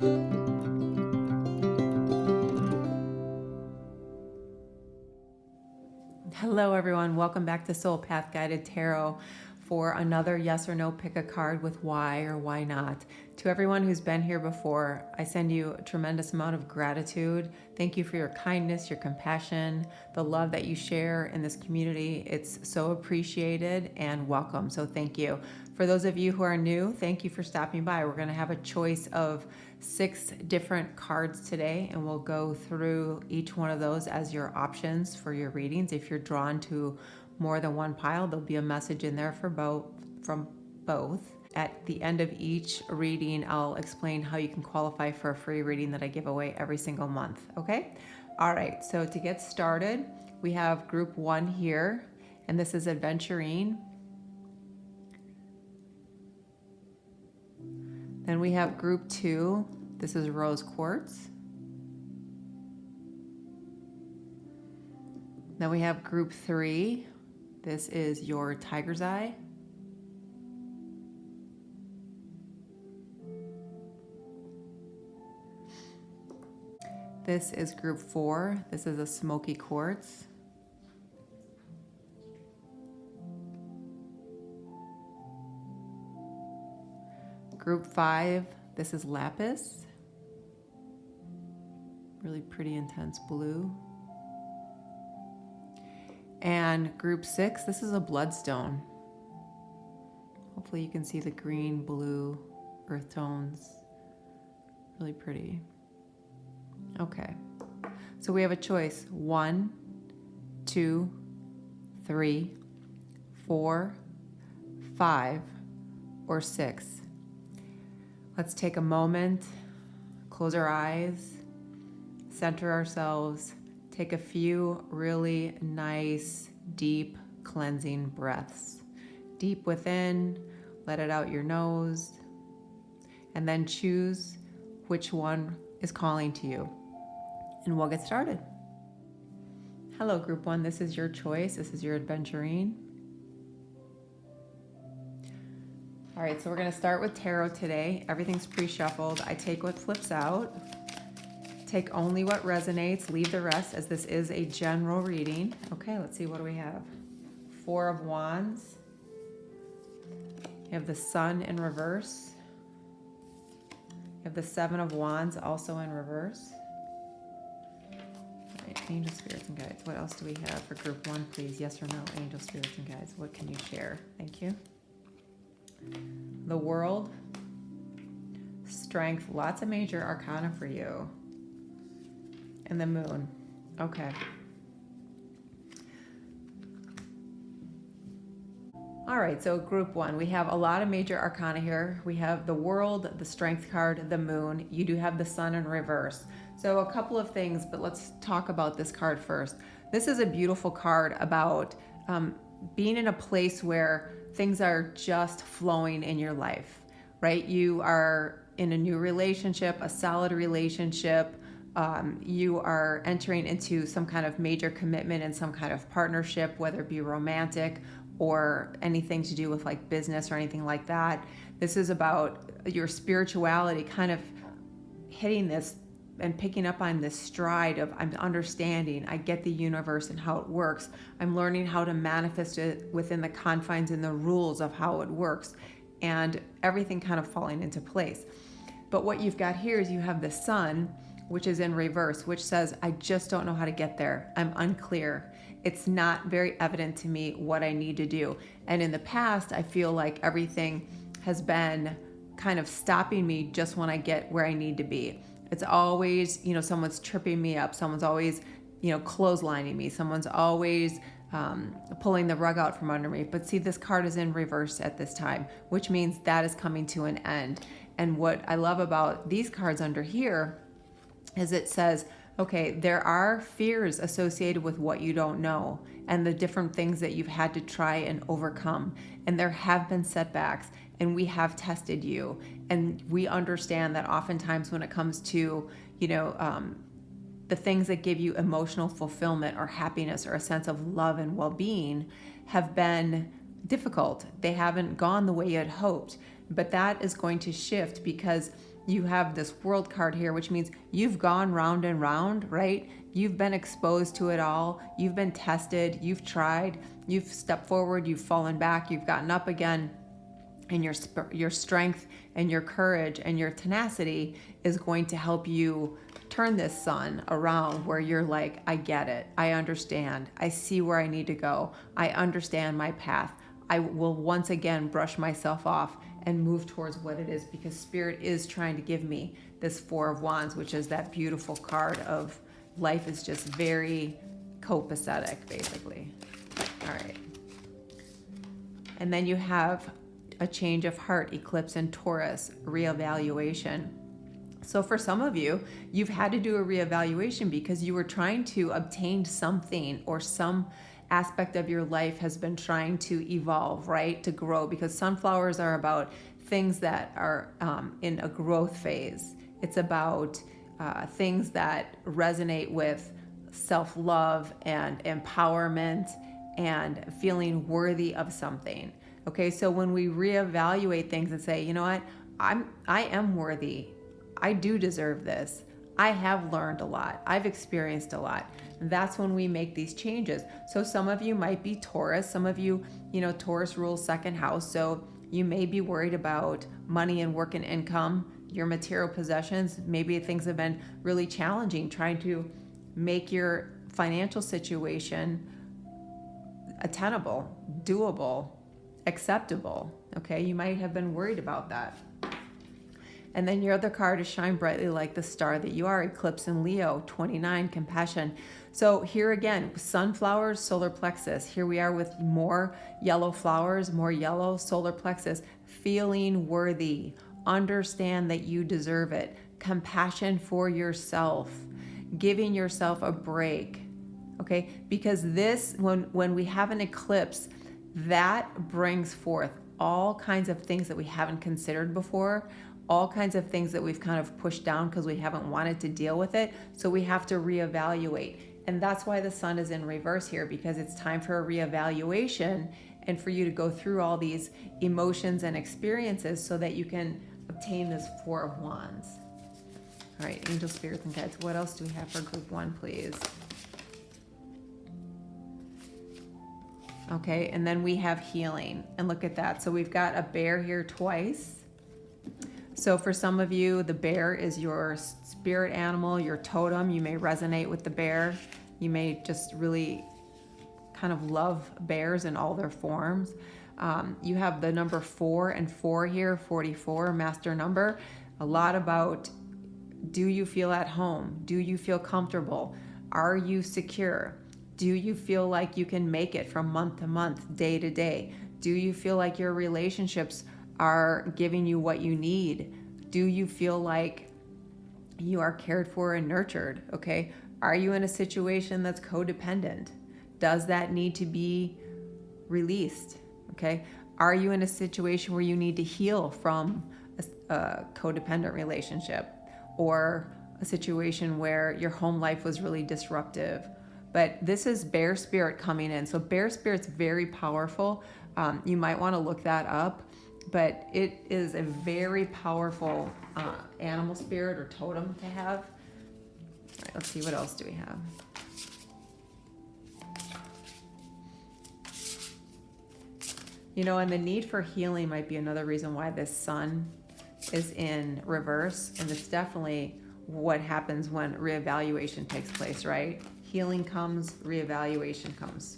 Hello everyone, welcome back to Soul Path Guided Tarot for another yes or no pick a card with why or why not. To everyone who's been here before, I send you a tremendous amount of gratitude. Thank you for your kindness, your compassion, the love that you share in this community. It's so appreciated and welcome, so thank you. For those of you who are new, thank you for stopping by. We're going to have a choice of 6 different cards today, and we'll go through each one of those as your options for your readings. If you're drawn to more than one pile, there'll be a message in there for both, from both. At the end of each reading, I'll explain how you can qualify for a free reading that I give away every single month, okay? All right, so to get started, we have group 1 here, and this is Adventurine. Then we have group 2, this is Rose Quartz. Then we have group 3, this is your Tiger's Eye. This is group 4, this is a Smoky Quartz. Group 5, this is Lapis. Really pretty intense blue. And group 6, this is a Bloodstone. Hopefully you can see the green, blue, earth tones. Really pretty. Okay, so we have a choice: 1, 2, 3, 4, 5, or 6. Let's take a moment, close our eyes, center ourselves, take a few really nice, deep, cleansing breaths. Deep within, let it out your nose, and then choose which one is calling to you. And we'll get started. Hello, group 1, this is your choice. This is your Adventurine. All right, so we're going to start with tarot today. Everything's pre-shuffled. I take what flips out. Take only what resonates. Leave the rest, as this is a general reading. Okay, let's see, what do we have? 4 of Wands. You have the Sun in reverse. You have the 7 of Wands also in reverse. All right, angel, spirits, and guides. What else do we have for group 1, please? Yes or no, angel, spirits, and guides. What can you share? Thank you. The World, Strength, lots of major arcana for you. And the Moon. Okay. All right, so group 1, we have a lot of major arcana here. We have the World, the Strength card, the Moon. You do have the Sun in reverse. So a couple of things, but let's talk about this card first. This is a beautiful card about being in a place where things are just flowing in your life, right? You are in a new relationship, a solid relationship. You are entering into some kind of major commitment and some kind of partnership, whether it be romantic or anything to do with like business or anything like that. This is about your spirituality kind of hitting this and picking up on this stride of, I'm understanding, I get the universe and how it works. I'm learning how to manifest it within the confines and the rules of how it works, and everything kind of falling into place. But what you've got here is you have the Sun, which is in reverse, which says, I just don't know how to get there. I'm unclear. It's not very evident to me what I need to do. And in the past, I feel like everything has been kind of stopping me just when I get where I need to be. It's always, someone's tripping me up. Someone's always, clotheslining me. Someone's always pulling the rug out from under me. But see, this card is in reverse at this time, which means that is coming to an end. And what I love about these cards under here is it says, okay, there are fears associated with what you don't know and the different things that you've had to try and overcome. And there have been setbacks, and we have tested you. And we understand that oftentimes when it comes to, the things that give you emotional fulfillment or happiness or a sense of love and well-being have been difficult. They haven't gone the way you had hoped. But that is going to shift because you have this world card here, which means you've gone round and round, right? You've been exposed to it all. You've been tested. You've tried. You've stepped forward. You've fallen back. You've gotten up again. And your strength and your courage and your tenacity is going to help you turn this sun around where you're like, I get it. I understand. I see where I need to go. I understand my path. I will once again brush myself off and move towards what it is, because Spirit is trying to give me this Four of Wands, which is that beautiful card of life is just very copacetic, basically. All right. And then you have a change of heart, eclipse in Taurus, reevaluation. So for some of you, you've had to do a reevaluation because you were trying to obtain something, or some aspect of your life has been trying to evolve, right? To grow, because sunflowers are about things that are in a growth phase. It's about things that resonate with self-love and empowerment and feeling worthy of something. Okay, so when we reevaluate things and say, you know what, I am worthy. I do deserve this. I have learned a lot. I've experienced a lot. That's when we make these changes. So some of you might be Taurus. Some of you, Taurus rules second house. So you may be worried about money and work and income, your material possessions. Maybe things have been really challenging trying to make your financial situation attainable, doable, acceptable. Okay, you might have been worried about that. And then your other card is shine brightly like the star that you are, eclipse in Leo, 29, compassion. So here again, sunflowers, solar plexus. Here we are with more yellow flowers, more yellow, solar plexus, feeling worthy, understand that you deserve it, compassion for yourself, giving yourself a break. Okay, because this, when we have an eclipse, that brings forth all kinds of things that we haven't considered before, all kinds of things that we've kind of pushed down because we haven't wanted to deal with it. So we have to reevaluate. And that's why the sun is in reverse here, because it's time for a reevaluation and for you to go through all these emotions and experiences so that you can obtain this Four of Wands. All right, angel, spirits, and guides. What else do we have for group one, please? Okay, and then we have healing. And look at that. So we've got a bear here twice. So for some of you, the bear is your spirit animal, your totem. You may resonate with the bear. You may just really kind of love bears in all their forms. You have the number 4 and 4 here, 44, master number. A lot about, do you feel at home? Do you feel comfortable? Are you secure? Do you feel like you can make it from month to month, day to day? Do you feel like your relationships are giving you what you need? Do you feel like you are cared for and nurtured? Okay. Are you in a situation that's codependent? Does that need to be released? Okay. Are you in a situation where you need to heal from a codependent relationship, or a situation where your home life was really disruptive? But this is bear spirit coming in. So bear spirit's very powerful. You might want to look that up. But it is a very powerful animal spirit or totem to have. All right, let's see, what else do we have? And the need for healing might be another reason why this sun is in reverse. And it's definitely what happens when reevaluation takes place, right? Healing comes, reevaluation comes.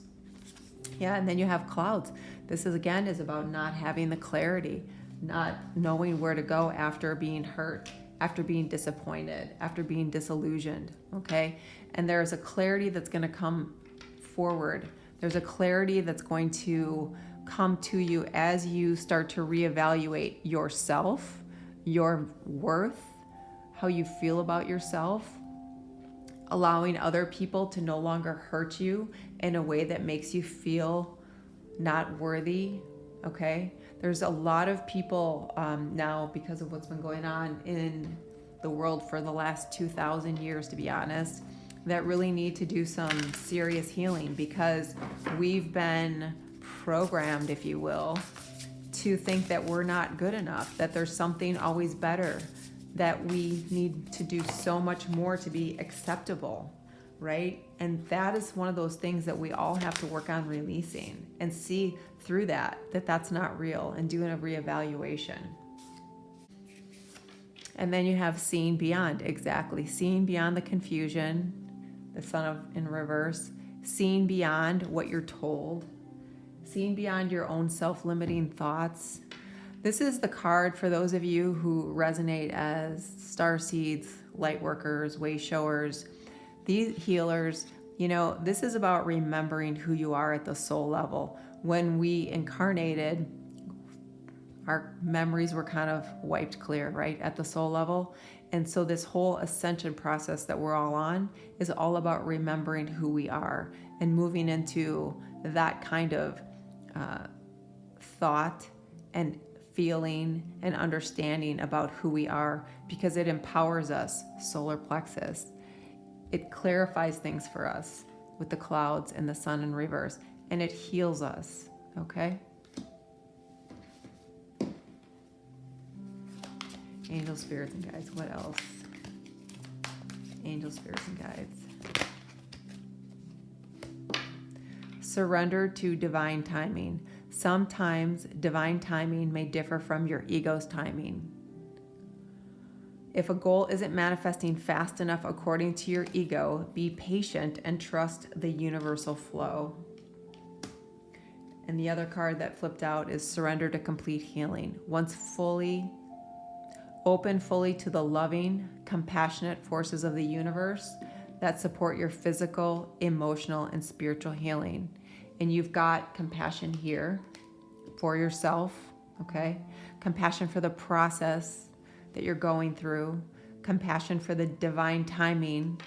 Yeah, and then you have clouds. This is about not having the clarity, not knowing where to go after being hurt, after being disappointed, after being disillusioned, okay? And there's a clarity that's going to come forward. There's a clarity that's going to come to you as you start to reevaluate yourself, your worth, how you feel about yourself, allowing other people to no longer hurt you in a way that makes you feel not worthy, okay? There's a lot of people now, because of what's been going on in the world for the last 2,000 years, to be honest, that really need to do some serious healing, because we've been programmed, if you will, to think that we're not good enough, that there's something always better, that we need to do so much more to be acceptable, right? And that is one of those things that we all have to work on releasing and see through that that's not real, and doing a reevaluation. And then you have seeing beyond, exactly. Seeing beyond the confusion, the sun of in reverse, seeing beyond what you're told, seeing beyond your own self-limiting thoughts. This is the card for those of you who resonate as starseeds, lightworkers, way showers, these healers. You know, this is about remembering who you are at the soul level. When we incarnated, our memories were kind of wiped clear, right, at the soul level. And so this whole ascension process that we're all on is all about remembering who we are and moving into that kind of thought and feeling and understanding about who we are, because it empowers us, solar plexus. It clarifies things for us with the clouds and the sun in reverse, and it heals us, okay? Angel, spirits, and guides. What else? Angel, spirits, and guides. Surrender to divine timing. Sometimes divine timing may differ from your ego's timing. If a goal isn't manifesting fast enough according to your ego, be patient and trust the universal flow. And the other card that flipped out is surrender to complete healing. Once fully open fully to the loving, compassionate forces of the universe that support your physical, emotional, and spiritual healing. And you've got compassion here for yourself, okay? Compassion for the process that you're going through, compassion for the divine timing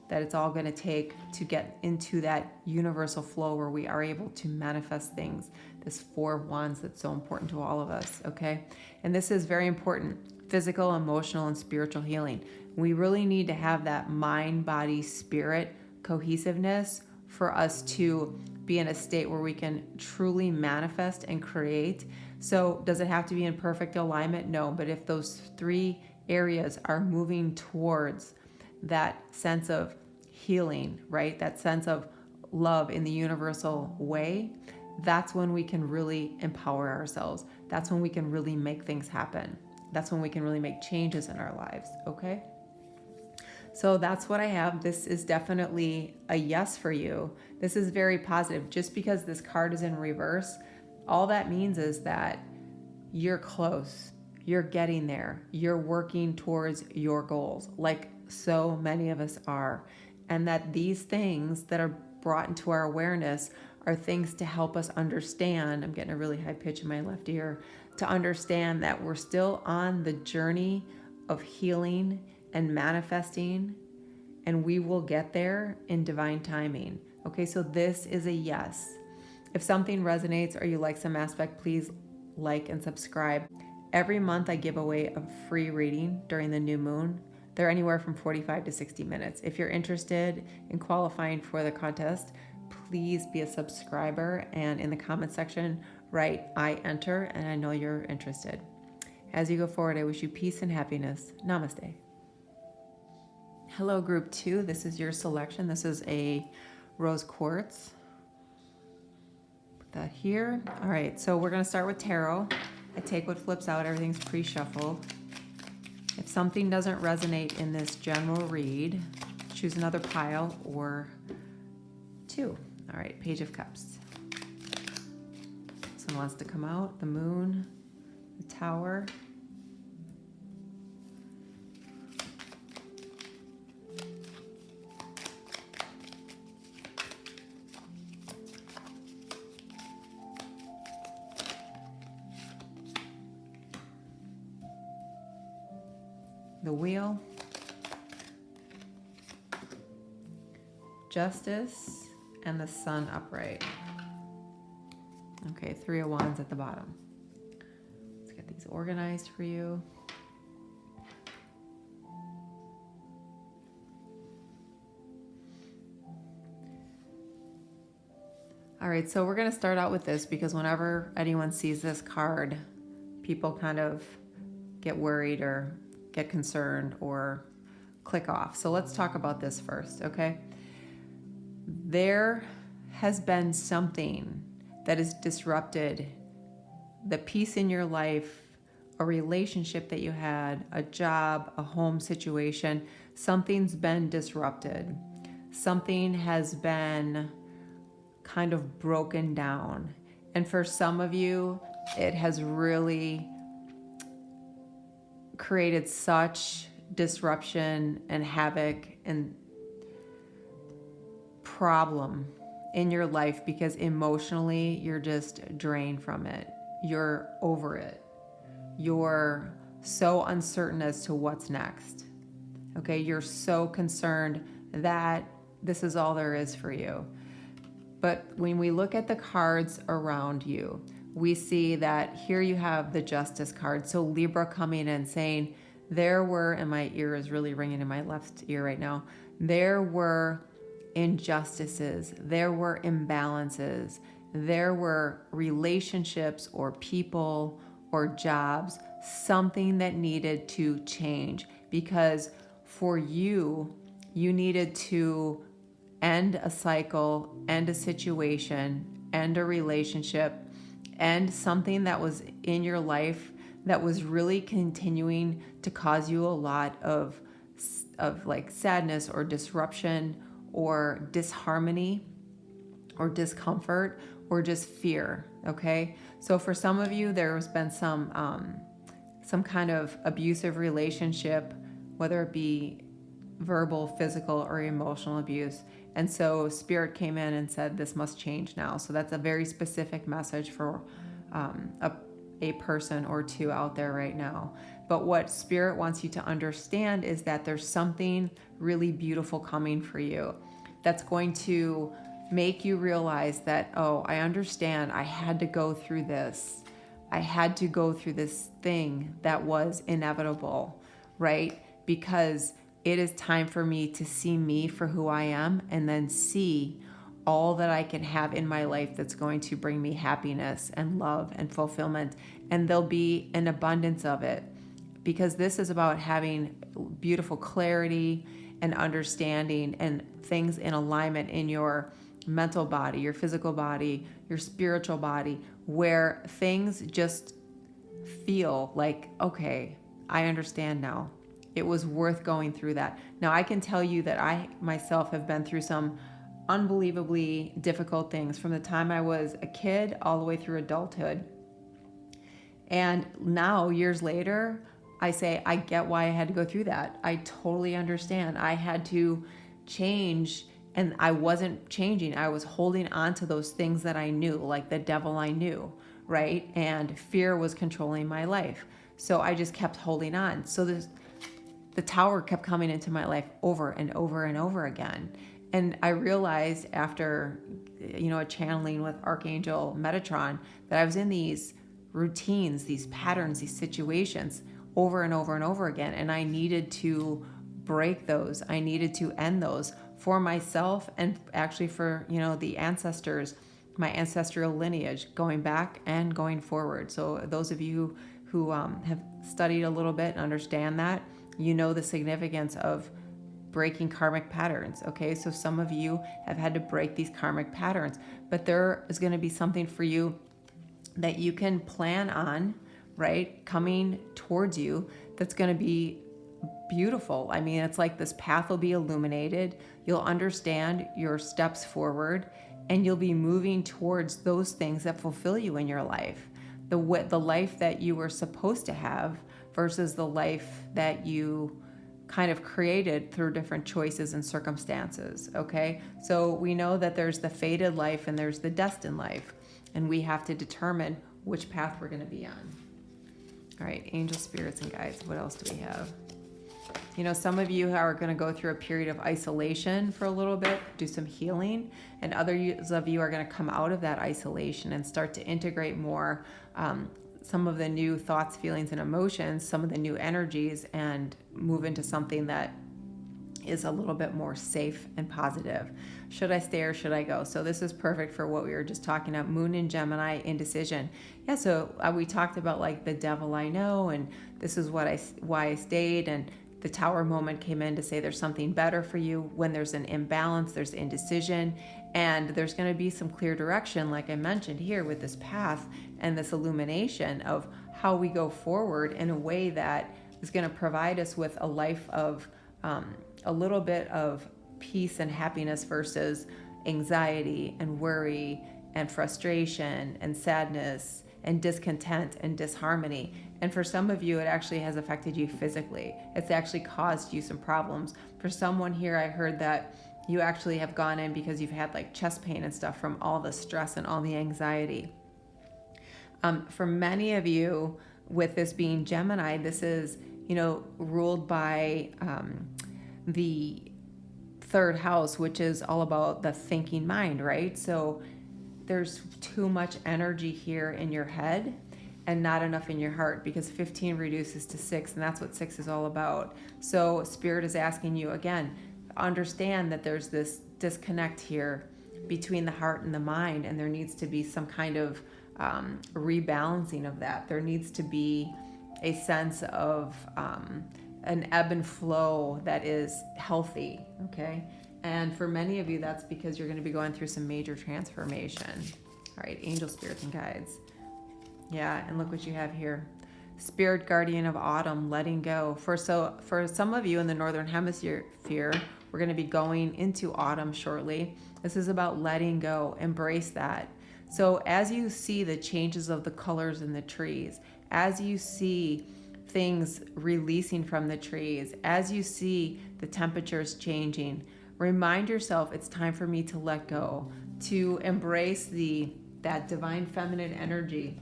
that it's all going to take to get into that universal flow where we are able to manifest things. This Four of Wands that's so important to all of us, okay? And this is very important. Physical, emotional, and spiritual healing. We really need to have that mind, body, spirit cohesiveness for us to be in a state where we can truly manifest and create. So does it have to be in perfect alignment? No, but if those three areas are moving towards that sense of healing, right? That sense of love in the universal way, that's when we can really empower ourselves. That's when we can really make things happen. That's when we can really make changes in our lives, okay? So that's what I have. This is definitely a yes for you. This is very positive. Just because this card is in reverse, all that means is that you're close. You're getting there. You're working towards your goals, like so many of us are. And that these things that are brought into our awareness are things to help us understand. I'm getting a really high pitch in my left ear. To understand that we're still on the journey of healing and manifesting, and we will get there in divine timing. Okay, so this is a yes. If something resonates or you like some aspect, please like and subscribe. Every month I give away a free reading during the new moon. They're anywhere from 45 to 60 minutes. If you're interested in qualifying for the contest, please be a subscriber, and in the comment section, write I enter, and I know you're interested. As you go forward, I wish you peace and happiness. Namaste. Hello, group 2. This is your selection. This is a rose quartz. Put that here. All right, so we're going to start with tarot. I take what flips out. Everything's pre-shuffled. If something doesn't resonate in this general read, choose another pile or two. All right, Page of Cups. Someone wants to come out. The Moon, the Tower. The Wheel. Justice, and the Sun upright. Okay, 3 of Wands at the bottom. Let's get these organized for you. All right, so we're going to start out with this because whenever anyone sees this card, people kind of get worried or get concerned or click off. So let's talk about this first, okay? There has been something that has disrupted the peace in your life, a relationship that you had, a job, a home situation. Something's been disrupted. Something has been kind of broken down. And for some of you, it has really created such disruption and havoc and problem in your life because emotionally you're just drained from it. You're over it. You're so uncertain as to what's next. Okay, you're so concerned that this is all there is for you. But when we look at the cards around you, we see that here you have the Justice card. So Libra coming in saying, there were, and my ear is really ringing in my left ear right now, there were injustices, there were imbalances, there were relationships or people or jobs, something that needed to change because for you, you needed to end a cycle, end a situation, end a relationship, end something that was in your life that was really continuing to cause you a lot of like sadness or disruption or disharmony or discomfort or just fear, okay? So for some of you, there's been some kind of abusive relationship, whether it be verbal, physical, or emotional abuse. And so Spirit came in and said, this must change now. So that's a very specific message for a person or two out there right now. But what Spirit wants you to understand is that there's something really beautiful coming for you that's going to make you realize that, oh, I understand. I had to go through this. I had to go through this thing that was inevitable, right? Because it is time for me to see me for who I am and then see all that I can have in my life that's going to bring me happiness and love and fulfillment. And there'll be an abundance of it because this is about having beautiful clarity and understanding and things in alignment in your mental body, your physical body, your spiritual body, where things just feel like, okay, I understand now. It was worth going through that. Now, I can tell you that I myself have been through some unbelievably difficult things from the time I was a kid all the way through adulthood. And now, years later, I say, I get why I had to go through that. I totally understand. I had to change, and I wasn't changing. I was holding on to those things that I knew, like the devil I knew, right? And fear was controlling my life. So I just kept holding on. So the tower kept coming into my life over and over and over again. And I realized after, a channeling with Archangel Metatron that I was in these routines, these patterns, these situations over and over and over again. And I needed to break those. I needed to end those for myself and actually for, the ancestors, my ancestral lineage, going back and going forward. So those of you who have studied a little bit and understand that, the significance of breaking karmic patterns, okay? So some of you have had to break these karmic patterns, but there is going to be something for you that you can plan on, right, coming towards you that's going to be beautiful. I mean, it's like this path will be illuminated. You'll understand your steps forward, and you'll be moving towards those things that fulfill you in your life. The life that you were supposed to have versus the life that you kind of created through different choices and circumstances, okay? So we know that there's the fated life and there's the destined life, and we have to determine which path we're going to be on. All right, angel spirits and guides, what else do we have? Some of you are going to go through a period of isolation for a little bit, do some healing, and others of you are going to come out of that isolation and start to integrate more some of the new thoughts, feelings, and emotions, some of the new energies, and move into something that is a little bit more safe and positive. Should I stay or should I go? So this is perfect for what we were just talking about. Moon in Gemini, indecision. Yeah, so we talked about like the devil I know, and this is why I stayed, and the tower moment came in to say there's something better for you. When there's an imbalance, there's indecision, and there's going to be some clear direction, like I mentioned here with this path and this illumination of how we go forward in a way that is going to provide us with a life of a little bit of peace and happiness versus anxiety and worry and frustration and sadness and discontent and disharmony. And for some of you, it actually has affected you physically. It's actually caused you some problems. For someone here, I heard that you actually have gone in because you've had like chest pain and stuff from all the stress and all the anxiety. For many of you, with this being Gemini, this is, ruled by the third house, which is all about the thinking mind, right? So there's too much energy here in your head and not enough in your heart, because 15 reduces to 6, and that's what 6 is all about. So Spirit is asking you again, understand that there's this disconnect here between the heart and the mind, and there needs to be some kind of rebalancing of that. There needs to be a sense of an ebb and flow that is healthy, okay? And for many of you, that's because you're going to be going through some major transformation. All right, angel, spirits, and guides. Yeah, and look what you have here. Spirit guardian of autumn, letting go. For some of you in the Northern Hemisphere, we're going to be going into autumn shortly. This is about letting go. Embrace that. So as you see the changes of the colors in the trees, as you see things releasing from the trees, as you see the temperatures changing, remind yourself it's time for me to let go, to embrace that divine feminine energy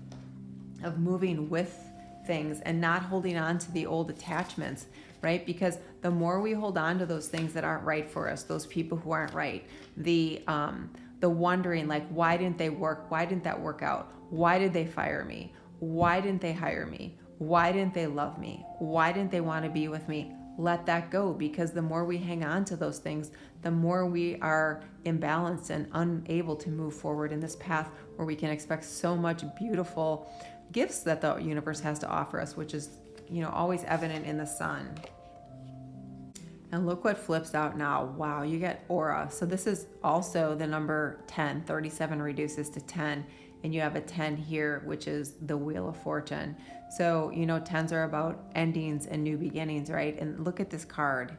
of moving with things and not holding on to the old attachments, right? Because the more we hold on to those things that aren't right for us, those people who aren't right, the wondering, like, why didn't they work? Why didn't that work out? Why did they fire me? Why didn't they hire me? Why didn't they love me? Why didn't they want to be with me? Let that go, because the more we hang on to those things, the more we are imbalanced and unable to move forward in this path where we can expect so much beautiful gifts that the universe has to offer us, which is, always evident in the sun. And look what flips out now. Wow, you get aura. So this is also the number 10. 37 reduces to 10. And you have a 10 here, which is the Wheel of Fortune. So, 10s are about endings and new beginnings, right? And look at this card.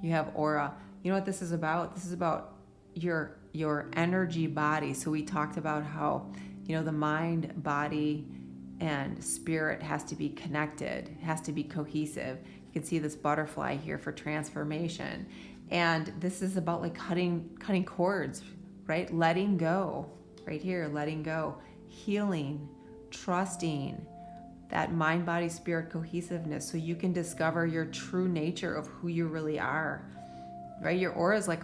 You have aura. You know what this is about? This is about your energy body. So we talked about how, the mind, body, and spirit has to be connected. It has to be cohesive. You can see this butterfly here for transformation. And this is about like cutting cords, right? Letting go. Right here, letting go, healing, trusting, that mind, body, spirit cohesiveness, so you can discover your true nature of who you really are, right? Your aura is like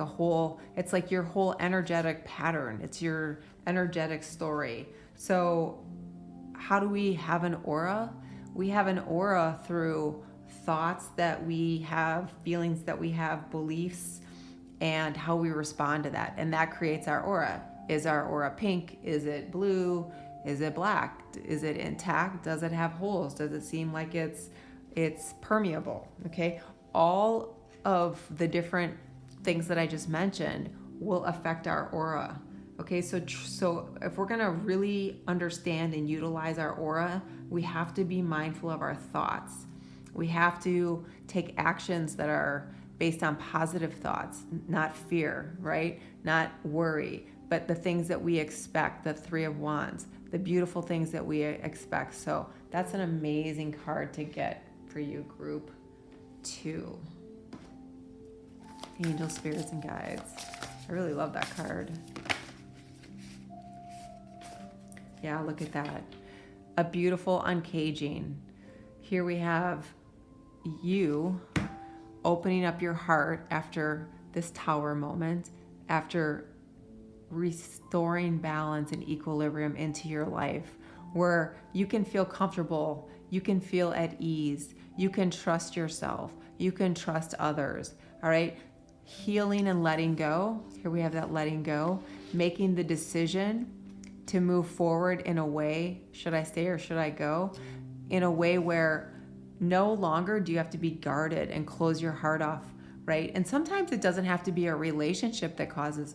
it's like your whole energetic pattern. It's your energetic story. So how do we have an aura? We have an aura through thoughts that we have, feelings that we have, beliefs, and how we respond to that. And that creates our aura. Is our aura pink? Is it blue? Is it black? Is it intact? Does it have holes? Does it seem like it's permeable? Okay. All of the different things that I just mentioned will affect our aura. Okay. So if we're going to really understand and utilize our aura, we have to be mindful of our thoughts. We have to take actions that are based on positive thoughts, not fear, right? Not worry, but the things that we expect, the 3 of Wands, the beautiful things that we expect. So that's an amazing card to get for you, group 2. Angel, spirits, and guides. I really love that card. Yeah, look at that. A beautiful uncaging. Here we have you opening up your heart after this tower moment, after restoring balance and equilibrium into your life, where you can feel comfortable, you can feel at ease, you can trust yourself, You can trust others. All right. Healing and letting go. Here we have that letting go. Making the decision to move forward in a way, should I stay or should I go? In a way where no longer do you have to be guarded and close your heart off, right? And sometimes it doesn't have to be a relationship that causes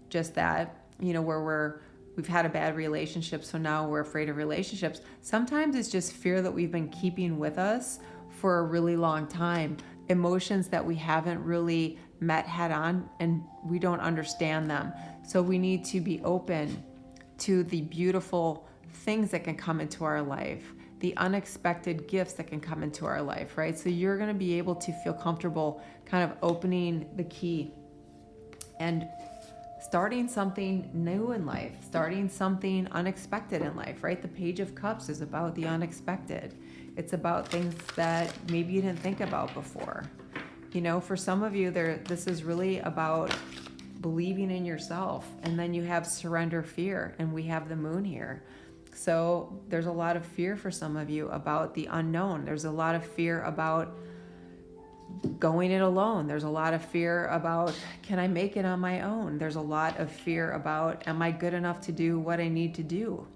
just that, where we've had a bad relationship, so now we're afraid of relationships. Sometimes it's just fear that we've been keeping with us for a really long time, emotions that we haven't really met head on and we don't understand them. So we need to be open to the beautiful things that can come into our life, the unexpected gifts that can come into our life, right? So you're going to be able to feel comfortable kind of opening the key and starting something new in life, starting something unexpected in life, right? The Page of Cups is about the unexpected. It's about things that maybe you didn't think about before. For some of you, this is really about believing in yourself. And then you have surrender fear, and we have the moon here. So there's a lot of fear for some of you about the unknown. There's a lot of fear about going it alone. There's a lot of fear about, can I make it on my own? There's a lot of fear about, am I good enough to do what I need to do?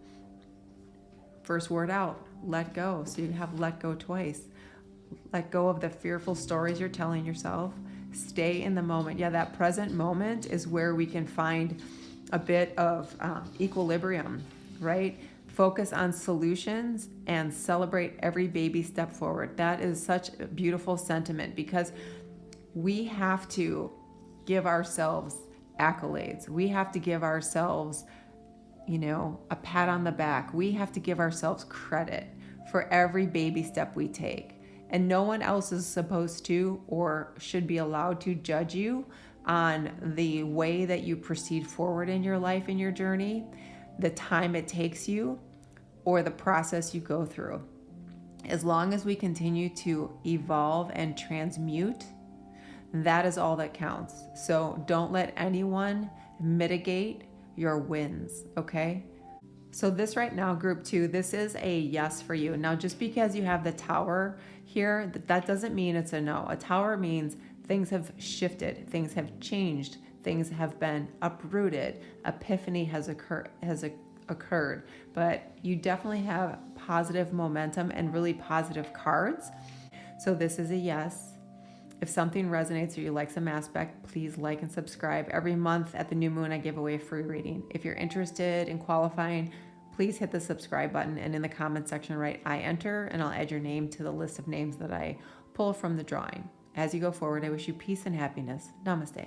First word out, let go. So you have let go twice. Let go of the fearful stories you're telling yourself. Stay in the moment. Yeah, that present moment is where we can find a bit of equilibrium, right? Focus on solutions and celebrate every baby step forward. That is such a beautiful sentiment, because we have to give ourselves accolades. We have to give ourselves, a pat on the back. We have to give ourselves credit for every baby step we take. And no one else is supposed to or should be allowed to judge you on the way that you proceed forward in your life, in your journey, the time it takes you, or the process you go through. As long as we continue to evolve and transmute, that is all that counts. So don't let anyone mitigate your wins, okay? So this right now, group 2, this is a yes for you. Now, just because you have the Tower here, that doesn't mean it's a no. A Tower means things have shifted, things have changed, things have been uprooted, epiphany has occurred. But you definitely have positive momentum and really positive cards. So this is a yes. If something resonates or you like some aspect, please like and subscribe. Every month at the new moon, I give away a free reading. If you're interested in qualifying, please hit the subscribe button and in the comment section write I enter, and I'll add your name to the list of names that I pull from the drawing. As you go forward, I wish you peace and happiness. Namaste.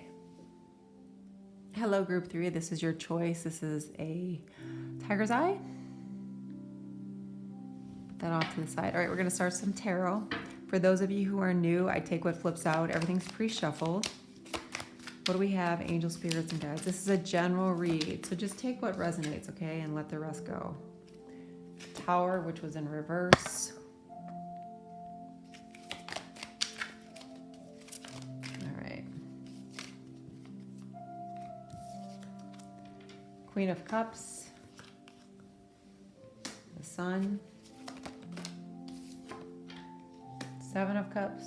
Hello, group 3. This is your choice. This is a tiger's eye. Put that off to the side. All right, we're going to start some tarot. For those of you who are new, I take what flips out. Everything's pre-shuffled. What do we have? Angel, spirits, and guides. This is a general read, so just take what resonates, okay, and let the rest go. Tower, which was in reverse. All right. Queen of Cups. The Sun. Seven of Cups.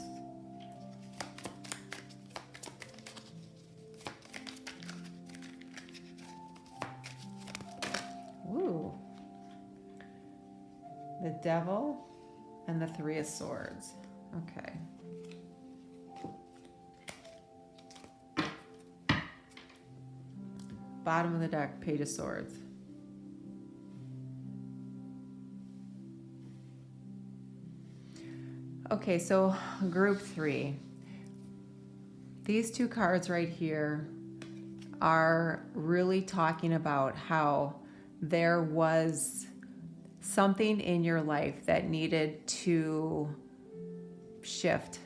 Ooh. The Devil and the Three of Swords. Okay. Bottom of the deck, Page of Swords. Okay, so group 3. These two cards right here are really talking about how there was something in your life that needed to shift,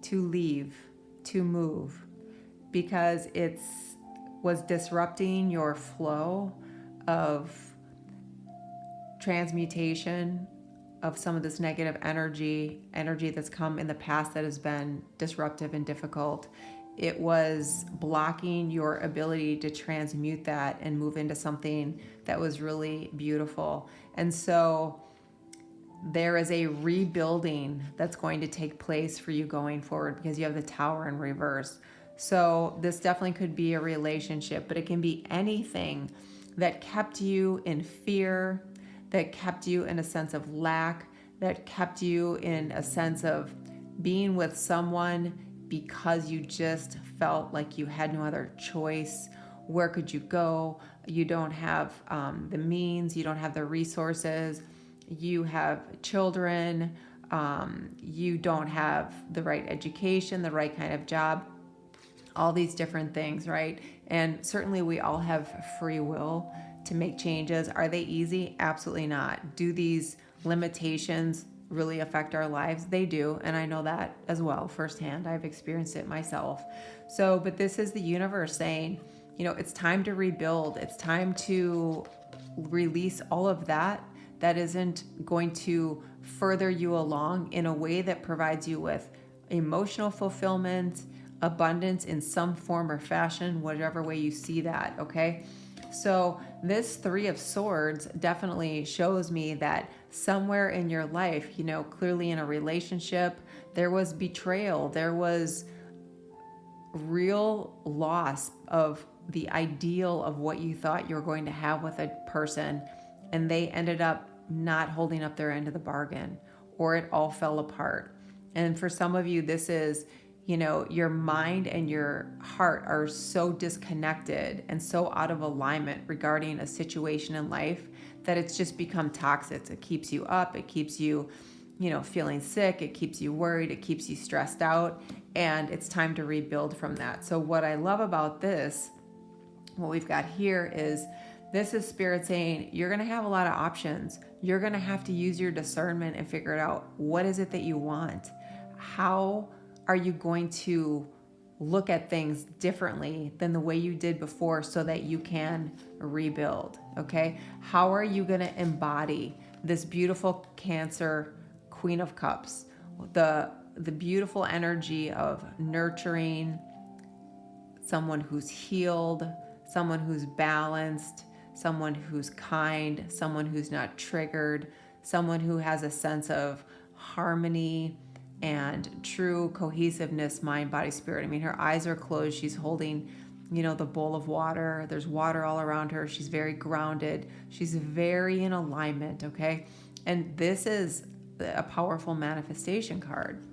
to leave, to move, because it was disrupting your flow of transmutation of some of this negative energy that's come in the past that has been disruptive and difficult. It was blocking your ability to transmute that and move into something that was really beautiful. And so there is a rebuilding that's going to take place for you going forward because you have the Tower in reverse. So this definitely could be a relationship, but it can be anything that kept you in fear, that kept you in a sense of lack, that kept you in a sense of being with someone because you just felt like you had no other choice. Where could you go? You don't have the means, you don't have the resources, you have children, you don't have the right education, the right kind of job, all these different things, right? And certainly we all have free will to make changes. Are they easy? Absolutely not. Do these limitations really affect our lives? They do, and I know that as well firsthand. I've experienced it myself. So, but this is the universe saying, you know, it's time to rebuild. It's time to release all of that that isn't going to further you along in a way that provides you with emotional fulfillment, abundance in some form or fashion, whatever way you see that, okay? So this Three of Swords definitely shows me that somewhere in your life, you know, clearly in a relationship, there was betrayal, there was real loss of the ideal of what you thought you were going to have with a person, and they ended up not holding up their end of the bargain, or it all fell apart. And for some of you, this is, you know, your mind and your heart are so disconnected and so out of alignment regarding a situation in life that it's just become toxic. It keeps you up, it keeps you, you know, feeling sick, it keeps you worried, it keeps you stressed out, and it's time to rebuild from that. So what I love about this, what we've got here is, this is Spirit saying you're going to have a lot of options. You're going to have to use your discernment and figure it out. What is it that you want? How are you going to look at things differently than the way you did before so that you can rebuild? Okay. How are you going to embody this beautiful Cancer Queen of Cups, the beautiful energy of nurturing, someone who's healed, someone who's balanced, someone who's kind, someone who's not triggered, someone who has a sense of harmony and true cohesiveness, mind, body, spirit. I mean, her eyes are closed. She's holding, you know, the bowl of water. There's water all around her. She's very grounded. She's very in alignment, okay? And this is a powerful manifestation card.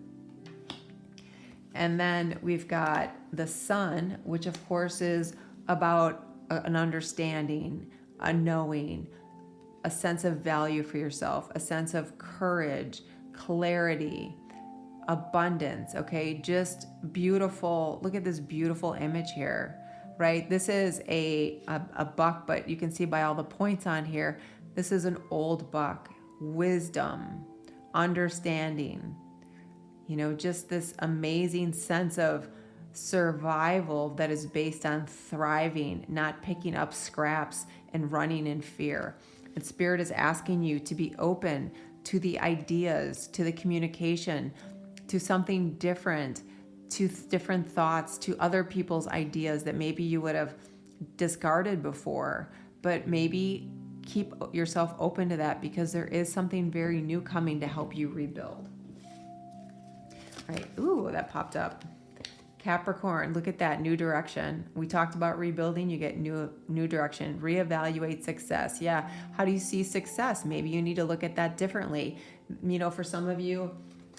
And then we've got the Sun, which of course is about an understanding, a knowing, a sense of value for yourself, a sense of courage, clarity, abundance, okay? Just beautiful. Look at this beautiful image here, right? This is a buck, but you can see by all the points on here, this is an old buck. Wisdom, understanding, you know, just this amazing sense of survival that is based on thriving, not picking up scraps and running in fear. And Spirit is asking you to be open to the ideas, to the communication, to something different, to different thoughts, to other people's ideas that maybe you would have discarded before, but maybe keep yourself open to that because there is something very new coming to help you rebuild. All right, ooh, that popped up. Capricorn, look at that, new direction. We talked about rebuilding, you get new direction. Reevaluate success. Yeah, how do you see success? Maybe you need to look at that differently. You know, for some of you,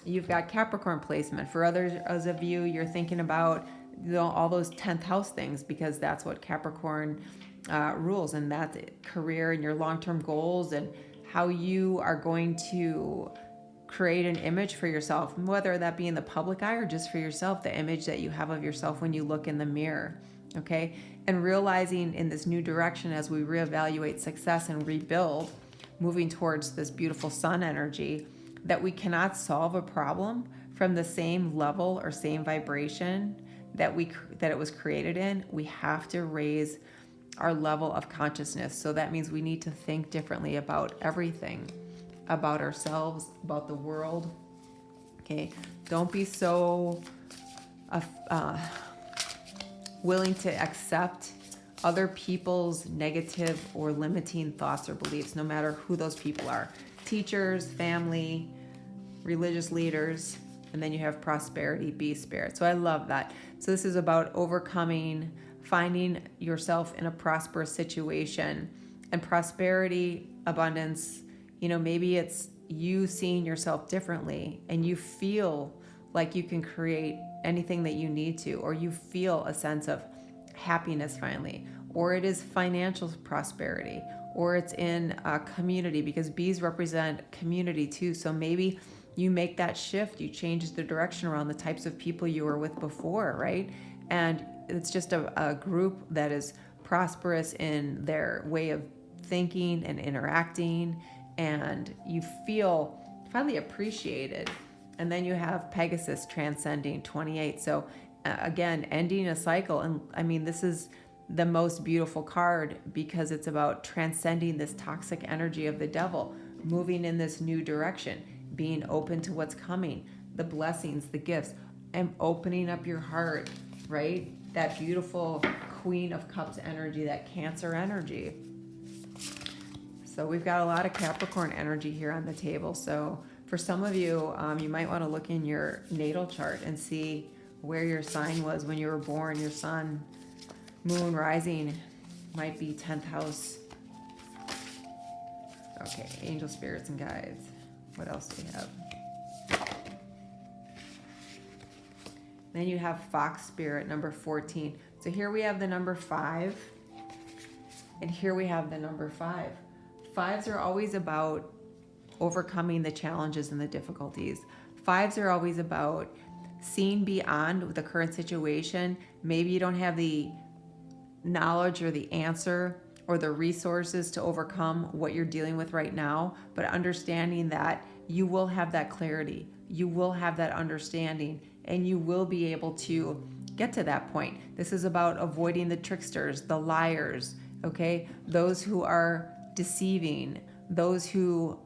you've got Capricorn placement. For others of you, you're thinking about, you know, all those 10th house things because that's what Capricorn rules, and that's it. Career and your long-term goals and how you are going to create an image for yourself, whether that be in the public eye or just for yourself, the image that you have of yourself when you look in the mirror, okay? And realizing in this new direction as we reevaluate success and rebuild, moving towards this beautiful Sun energy, that we cannot solve a problem from the same level or same vibration that it was created in. We have to raise our level of consciousness. So that means we need to think differently about everything, about ourselves, about the world. Okay, don't be so willing to accept other people's negative or limiting thoughts or beliefs, no matter who those people are. teachers, family, religious leaders, and then you have prosperity, B spirit. So I love that. So this is about overcoming, finding yourself in a prosperous situation, and prosperity, abundance, maybe it's you seeing yourself differently and you feel like you can create anything that you need to, or you feel a sense of happiness finally, or it is financial prosperity, or it's in a community, because bees represent community too. So maybe you make that shift, you change the direction around the types of people you were with before, right? And it's just a group that is prosperous in their way of thinking and interacting, and you feel finally appreciated. And then you have Pegasus transcending 28. So again, ending a cycle. And I mean, this is the most beautiful card because it's about transcending this toxic energy of the devil, moving in this new direction, being open to what's coming, the blessings, the gifts, and opening up your heart, right? That beautiful Queen of Cups energy, that Cancer energy. So we've got a lot of Capricorn energy here on the table. So for some of you, you might want to look in your natal chart and see where your sign was when you were born. Your sun, moon, rising might be 10th house. Okay, angel spirits and guides. What else do we have? Then you have Fox spirit, number 14. So here we have the number 5, and here we have the number 5. Fives are always about overcoming the challenges and the difficulties. Fives are always about seeing beyond the current situation. Maybe you don't have the knowledge or the answer or the resources to overcome what you're dealing with right now, but understanding that you will have that clarity, you will have that understanding, and you will be able to get to that point. This is about avoiding the tricksters, the liars, okay? Those who are deceiving, those who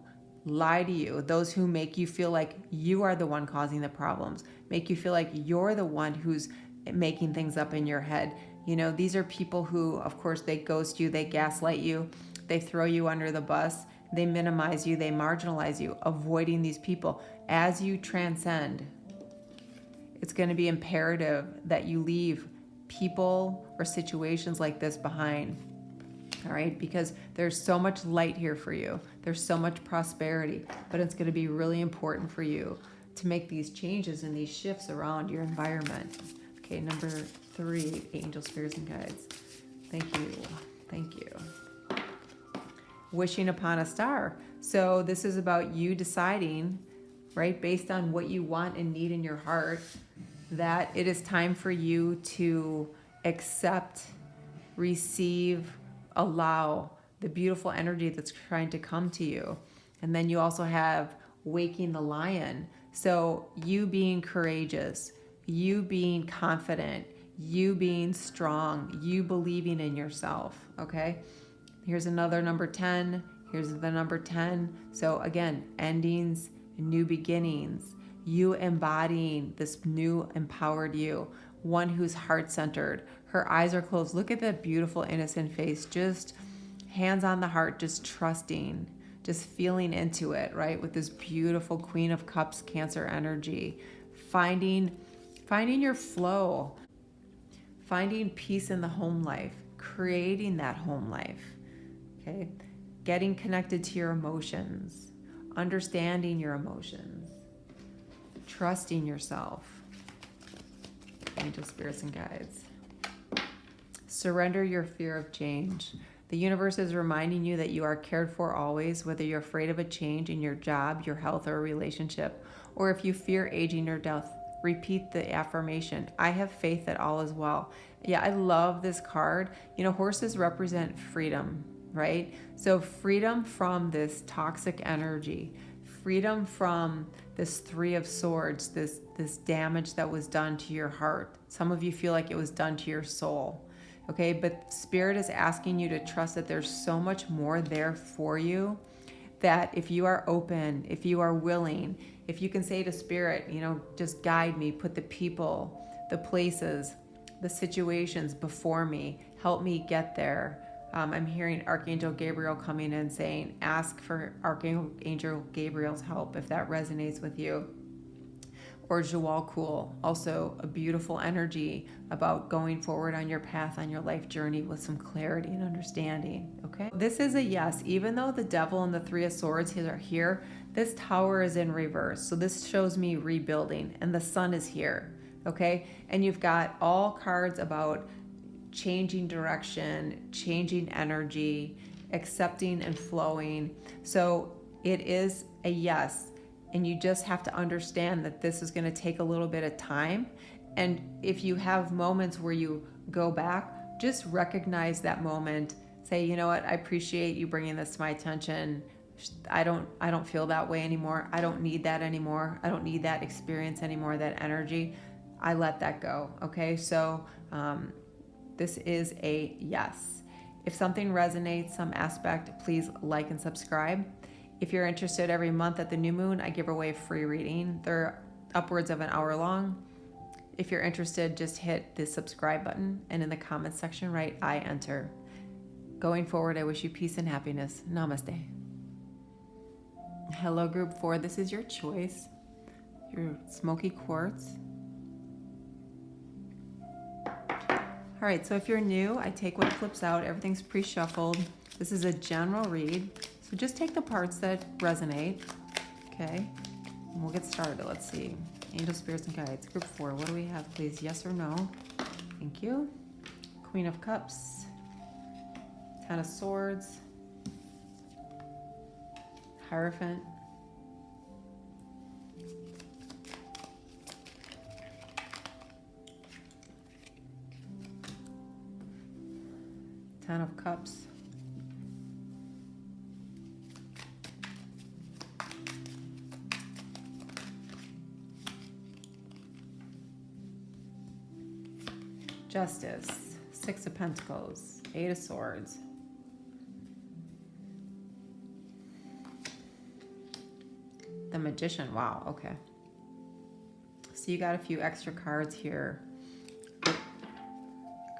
lie to you, those who make you feel like you are the one causing the problems, make you feel like you're the one who's making things up in your head. These are people who, of course, they ghost you, they gaslight you, they throw you under the bus, they minimize you, they marginalize you. Avoiding these people. As you transcend, it's going to be imperative that you leave people or situations like this behind. All right, because there's so much light here for you. There's so much prosperity, but it's going to be really important for you to make these changes and these shifts around your environment. Okay, number 3, angel spirits and guides. Thank you. Thank you. Wishing upon a star. So this is about you deciding, right, based on what you want and need in your heart, that it is time for you to accept, receive, allow the beautiful energy that's trying to come to you. And then you also have waking the lion. So you being courageous, you being confident, you being strong, you believing in yourself, okay? Here's another number 10. Here's the number 10. So again, endings, new beginnings, you embodying this new empowered you, one who's heart-centered. Her eyes are closed. Look at that beautiful, innocent face. Just hands on the heart, just trusting, just feeling into it, right? With this beautiful Queen of Cups, Cancer energy. Finding your flow. Finding peace in the home life. Creating that home life, okay? Getting connected to your emotions. Understanding your emotions. Trusting yourself. Angel spirits and guides. Surrender your fear of change. The universe is reminding you that you are cared for always, whether you're afraid of a change in your job, your health, or a relationship, or if you fear aging or death. Repeat the affirmation. I have faith that all is well. Yeah, I love this card. Horses represent freedom, right? So freedom from this toxic energy, freedom from this 3 of Swords, this damage that was done to your heart. Some of you feel like it was done to your soul. Okay, but Spirit is asking you to trust that there's so much more there for you, that if you are open, if you are willing, if you can say to Spirit, just guide me, put the people, the places, the situations before me, help me get there. I'm hearing Archangel Gabriel coming in saying, ask for Archangel Gabriel's help if that resonates with you. Or Jawal Kul, also a beautiful energy about going forward on your path, on your life journey with some clarity and understanding, okay? This is a yes. Even though the Devil and the Three of Swords are here, this Tower is in reverse. So this shows me rebuilding, and the Sun is here, okay? And you've got all cards about changing direction, changing energy, accepting and flowing. So it is a yes. And you just have to understand that this is going to take a little bit of time. And if you have moments where you go back, just recognize that moment. Say, you know what, I appreciate you bringing this to my attention. I don't feel that way anymore. I don't need that anymore. I don't need that experience anymore, that energy. I let that go. Okay, so this is a yes. If something resonates, some aspect, please like and subscribe. If you're interested, every month at the new moon, I give away a free reading. They're upwards of an hour long. If you're interested, just hit the subscribe button and in the comments section, write I enter. Going forward, I wish you peace and happiness. Namaste. Hello, group 4. This is your choice. Your smoky quartz. All right, so if you're new, I take what flips out. Everything's pre-shuffled. This is a general read. So just take the parts that resonate, okay? And we'll get started. Let's see. Angel, spirits, and guides. Group 4, what do we have, please? Yes or no? Thank you. Queen of Cups. Ten of Swords. Hierophant. Ten of Cups. Justice, Six of Pentacles, Eight of Swords. The Magician, wow, okay. So you got a few extra cards here.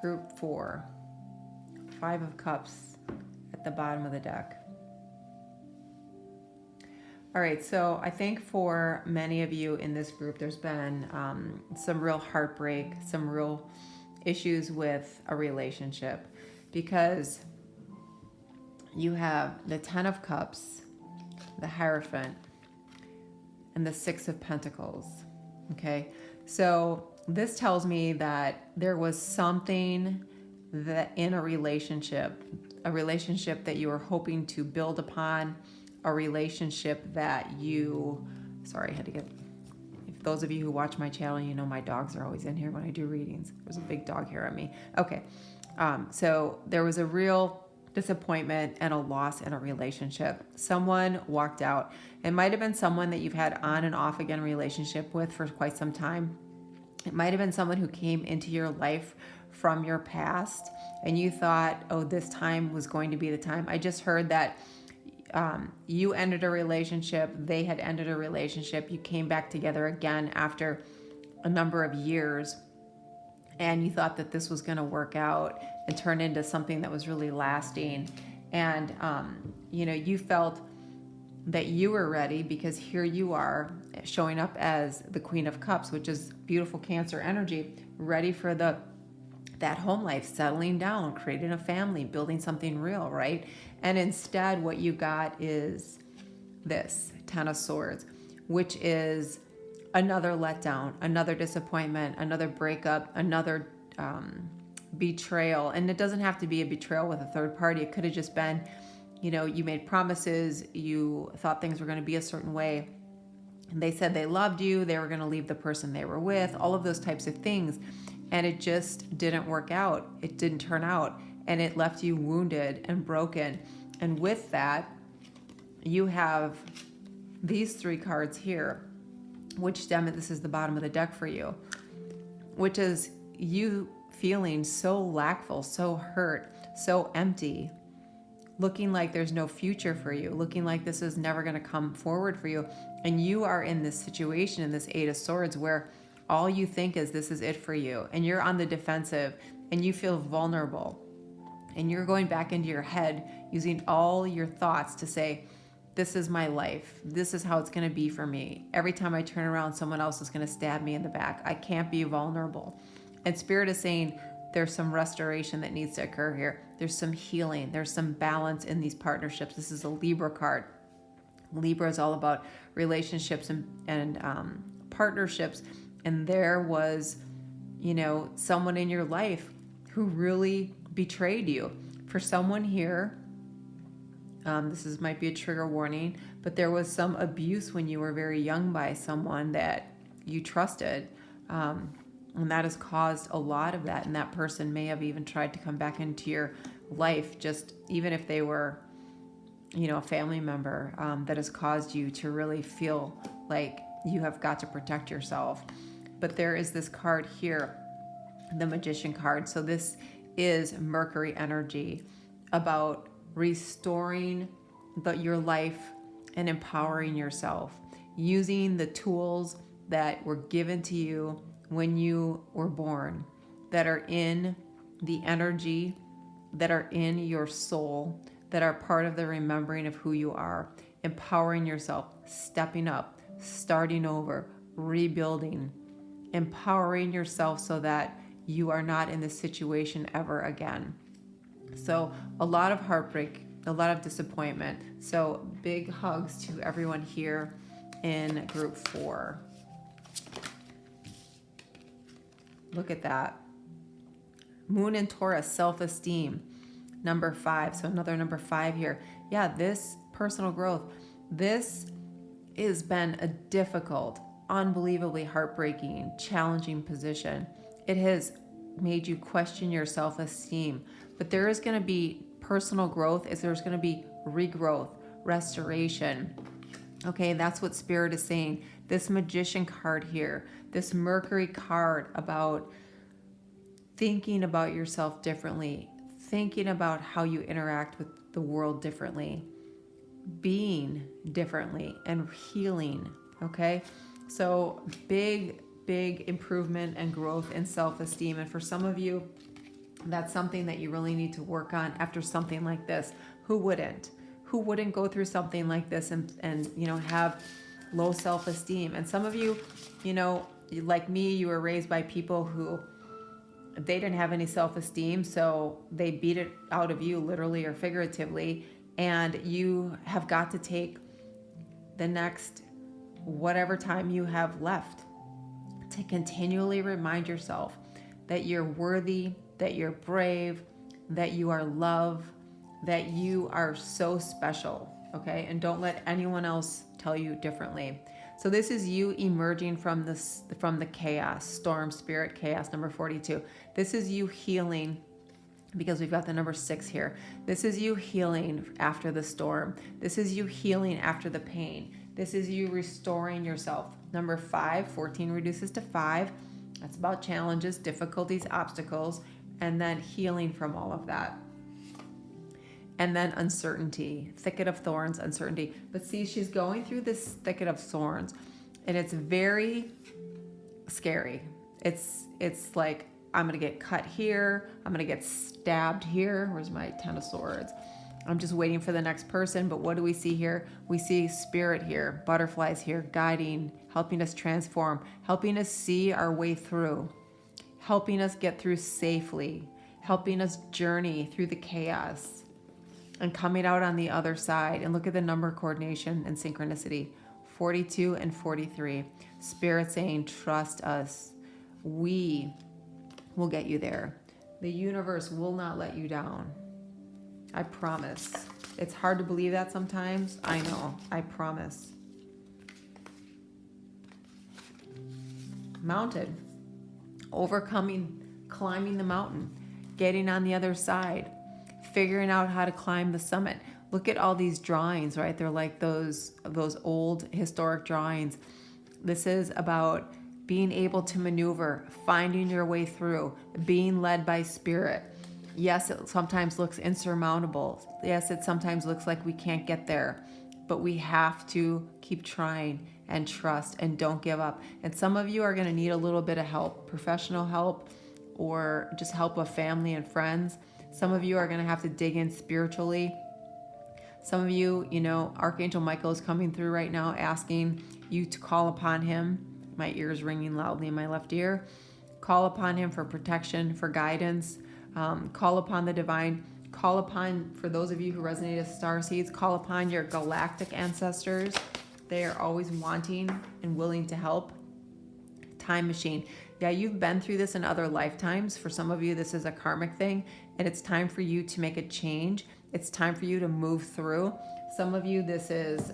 Group 4, Five of Cups at the bottom of the deck. All right, so I think for many of you in this group, there's been some real heartbreak, some real issues with a relationship, because you have the Ten of Cups, the Hierophant, and the Six of Pentacles, okay? So this tells me that there was something that in a relationship that you were hoping to build upon, a relationship that you, sorry, I had to get, if those of you who watch my channel, you know my dogs are always in here when I do readings. There's a big dog here on me. Okay, so there was a real disappointment and a loss in a relationship. Someone walked out. It might have been someone that you've had on and off again relationship with for quite some time. It might have been someone who came into your life from your past and you thought, oh, this time was going to be the time. I just heard that you ended a relationship, they had ended a relationship, you came back together again after a number of years, and you thought that this was going to work out and turn into something that was really lasting. And, you know, you felt that you were ready because here you are showing up as the Queen of Cups, which is beautiful Cancer energy, ready for that home life, settling down, creating a family, building something real, right? And instead what you got is this Ten of Swords, which is another letdown, another disappointment, another breakup, another betrayal. And it doesn't have to be a betrayal with a third party. It could have just been, you know, you made promises, you thought things were going to be a certain way, and they said they loved you, they were going to leave the person they were with, all of those types of things. And it just didn't work out. It didn't turn out. And it left you wounded and broken. And with that, you have these three cards here, which this is the bottom of the deck for you, which is you feeling so lackful, so hurt, so empty, looking like there's no future for you, looking like this is never going to come forward for you. And you are in this situation, in this Eight of Swords, where all you think is this is it for you, and you're on the defensive and you feel vulnerable And you're going back into your head using all your thoughts to say, this is my life. This is how it's going to be for me. Every time I turn around, someone else is going to stab me in the back. I can't be vulnerable. And Spirit is saying there's some restoration that needs to occur here. There's some healing. There's some balance in these partnerships. This is a Libra card. Libra is all about relationships and partnerships. And there was, someone in your life who really betrayed you. For someone here, this might be a trigger warning, but there was some abuse when you were very young by someone that you trusted. And that has caused a lot of that. And that person may have even tried to come back into your life, just even if they were, a family member, that has caused you to really feel like you have got to protect yourself. But there is this card here, the Magician card. So this is Mercury energy about restoring your life and empowering yourself, using the tools that were given to you when you were born, that are in the energy, that are in your soul, that are part of the remembering of who you are, empowering yourself, stepping up, starting over, rebuilding, empowering yourself so that you are not in this situation ever again. So a lot of heartbreak, a lot of disappointment. So big hugs to everyone here in group 4. Look at that. Moon in Taurus, self-esteem, number 5. So another number 5 here. Yeah, this personal growth, this has been a difficult, unbelievably heartbreaking, challenging position. It has made you question your self-esteem, but there is going to be personal growth, there's going to be regrowth, restoration. Okay, that's what Spirit is saying. This Magician card here, this Mercury card about thinking about yourself differently, thinking about how you interact with the world differently, being differently, and healing. Okay, so big improvement and growth in self-esteem. And for some of you, that's something that you really need to work on after something like this. Who wouldn't go through something like this and have low self-esteem? And some of you, like me, you were raised by people who they didn't have any self-esteem, so they beat it out of you, literally or figuratively, and you have got to take the next whatever time you have left to continually remind yourself that you're worthy, that you're brave, that you are loved, that you are so special, okay? And don't let anyone else tell you differently. So this is you emerging from the chaos, storm, spirit, chaos, number 42. This is you healing, because we've got the number 6 here. This is you healing after the storm. This is you healing after the pain. This is you restoring yourself. Number 5, 14 reduces to 5. That's about challenges, difficulties, obstacles, and then healing from all of that. And then uncertainty, thicket of thorns, uncertainty. But see, she's going through this thicket of thorns, and it's very scary. It's like, I'm going to get cut here. I'm going to get stabbed here. Where's my 10 of swords? I'm just waiting for the next person. But what do we see here? We see spirit here, butterflies here, guiding, helping us transform, helping us see our way through, helping us get through safely, helping us journey through the chaos and coming out on the other side. And look at the number coordination and synchronicity, 42 and 43. Spirit saying, trust us. We will get you there. The universe will not let you down. I promise. It's hard to believe that sometimes. I know. I promise. Mountain. Overcoming, climbing the mountain, getting on the other side, figuring out how to climb the summit. Look at all these drawings, right? They're like those old historic drawings. This is about being able to maneuver, finding your way through, being led by spirit. Yes, it sometimes looks insurmountable. Yes, it sometimes looks like we can't get there, but we have to keep trying and trust and don't give up. And some of you are going to need a little bit of help, professional help, or just help of family and friends. Some of you are going to have to dig in spiritually. Some of you, Archangel Michael is coming through right now asking you to call upon him. My ear is ringing loudly in my left ear. Call upon him for protection, for guidance. Call upon the divine. Call upon, for those of you who resonate as starseeds, call upon your galactic ancestors. They are always wanting and willing to help. Time machine. Yeah, you've been through this in other lifetimes. For some of you, this is a karmic thing, and it's time for you to make a change. It's time for you to move through. Some of you, this is,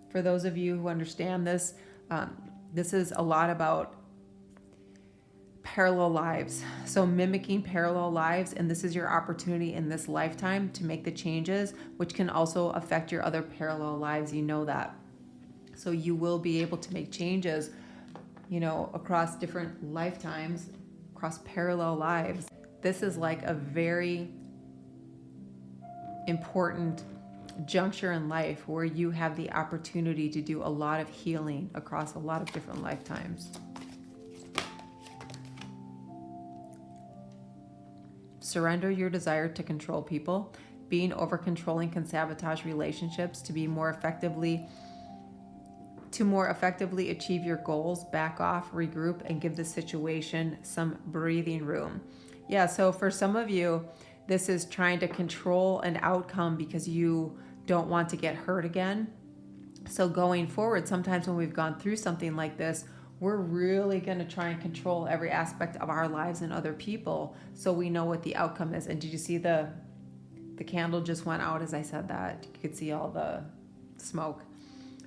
for those of you who understand this, this is a lot about parallel lives. So mimicking parallel lives, and this is your opportunity in this lifetime to make the changes, which can also affect your other parallel lives. You know that. So you will be able to make changes, across different lifetimes, across parallel lives. This is like a very important juncture in life where you have the opportunity to do a lot of healing across a lot of different lifetimes. Surrender your desire to control people. Being over controlling can sabotage relationships. To more effectively achieve your goals, back off, regroup, and give the situation some breathing room. Yeah, so for some of you, this is trying to control an outcome because you don't want to get hurt again. So going forward, sometimes when we've gone through something like this, we're really going to try and control every aspect of our lives and other people so we know what the outcome is. And did you see the candle just went out as I said that? You could see all the smoke.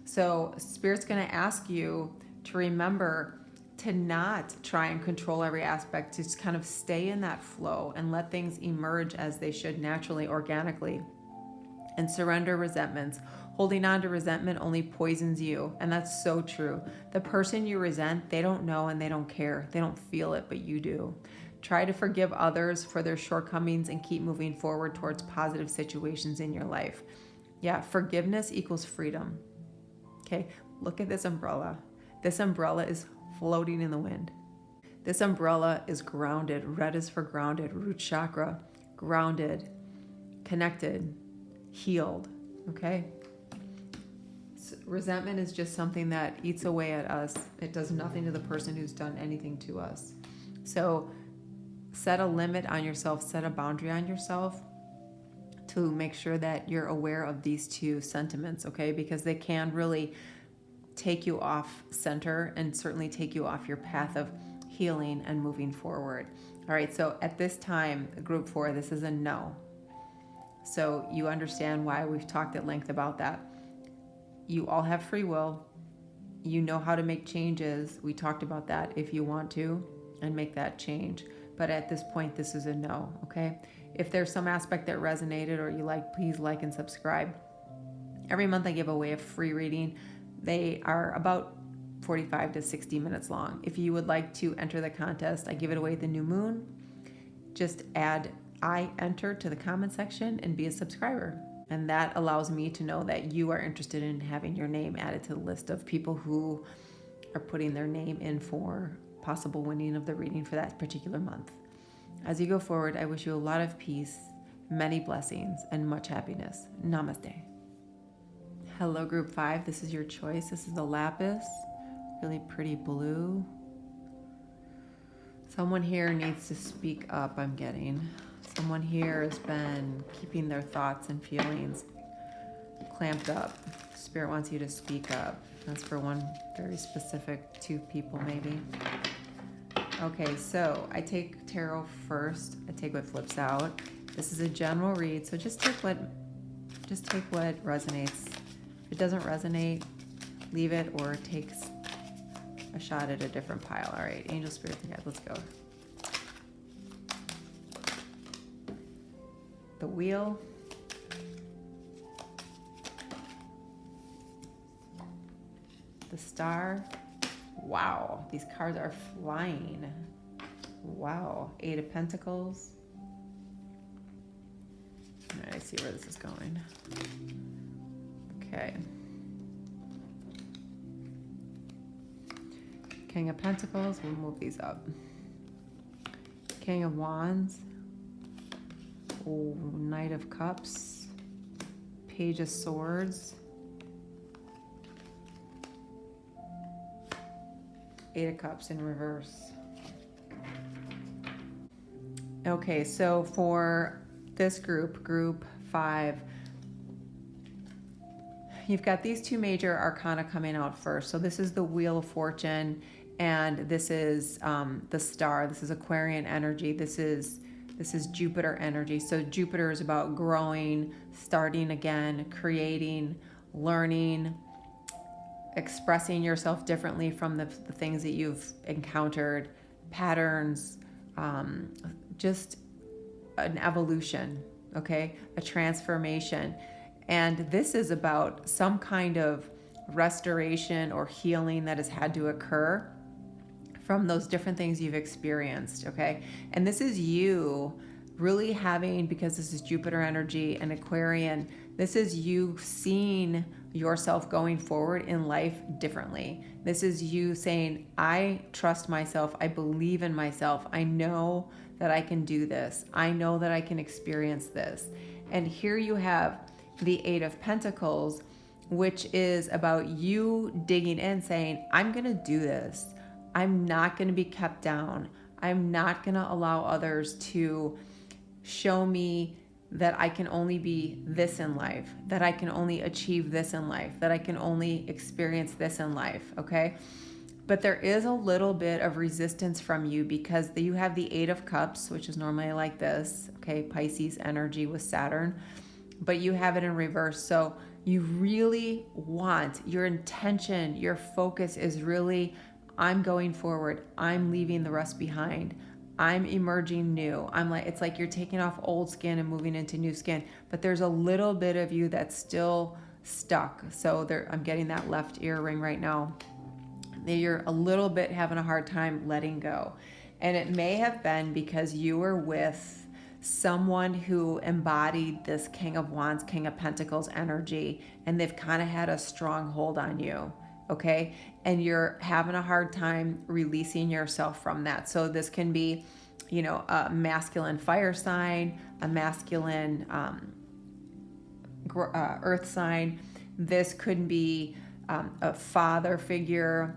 So Spirit's going to ask you to remember to not try and control every aspect, to just kind of stay in that flow and let things emerge as they should naturally, organically, and surrender resentments. Holding on to resentment only poisons you, and that's so true. The person you resent, they don't know and they don't care. They don't feel it, but you do. Try to forgive others for their shortcomings and keep moving forward towards positive situations in your life. Yeah, forgiveness equals freedom. Okay, look at this umbrella. This umbrella is floating in the wind. This umbrella is grounded. Red is for grounded, root chakra, grounded, connected, healed, okay? So resentment is just something that eats away at us. It does nothing to the person who's done anything to us. So set a limit on yourself, set a boundary on yourself to make sure that you're aware of these two sentiments, okay? Because they can really take you off center and certainly take you off your path of healing and moving forward. All right, so at this time, group 4, this is a no. So you understand why we've talked at length about that. You all have free will. You know how to make changes. We talked about that if you want to and make that change. But at this point, this is a no, okay? If there's some aspect that resonated or you like, please like and subscribe. Every month I give away a free reading. They are about 45 to 60 minutes long. If you would like to enter the contest, I give it away at the new moon. Just add I enter to the comment section and be a subscriber. And that allows me to know that you are interested in having your name added to the list of people who are putting their name in for possible winning of the reading for that particular month. As you go forward, I wish you a lot of peace, many blessings, and much happiness. Namaste. Hello, group 5. This is your choice. This is the lapis, really pretty blue. Someone here needs to speak up, I'm getting. Someone here has been keeping their thoughts and feelings clamped up. Spirit wants you to speak up. That's for one very specific 2 people, maybe. Okay, so I take tarot first. I take what flips out. This is a general read, so just take what resonates. If it doesn't resonate, leave it or take a shot at a different pile. All right, angel, spirit, guide, let's go. The wheel. The star. Wow, these cards are flying. Wow, 8 of Pentacles. All right, I see where this is going. Okay. King of Pentacles, we'll move these up. King of Wands. Knight of Cups, Page of Swords, Eight of Cups in reverse. Okay, so for this group 5, you've got these two major arcana coming out first. So this is the Wheel of Fortune, and this is the Star. This is Aquarian energy. This is Jupiter energy. So Jupiter is about growing, starting again, creating, learning, expressing yourself differently from the things that you've encountered, patterns, just an evolution, okay, a transformation. And this is about some kind of restoration or healing that has had to occur from those different things you've experienced, okay? And this is you really having, because this is Jupiter energy and Aquarian, this is you seeing yourself going forward in life differently. This is you saying, I trust myself, I believe in myself, I know that I can do this, I know that I can experience this. And here you have the Eight of Pentacles, which is about you digging in, saying, I'm gonna do this. I'm not gonna be kept down. I'm not gonna allow others to show me that I can only be this in life, that I can only achieve this in life, that I can only experience this in life, okay? But there is a little bit of resistance from you because you have the Eight of Cups, which is normally like this, okay? Pisces energy with Saturn, but you have it in reverse. So you really want, your intention, your focus is really, I'm going forward. I'm leaving the rest behind. I'm emerging new. It's like you're taking off old skin and moving into new skin, but there's a little bit of you that's still stuck. So I'm getting that left ear ring right now. You're a little bit having a hard time letting go. And it may have been because you were with someone who embodied this King of Wands, King of Pentacles energy, and they've kind of had a strong hold on you. Okay, and you're having a hard time releasing yourself from that. So this can be, a masculine fire sign, a masculine earth sign. This could be a father figure,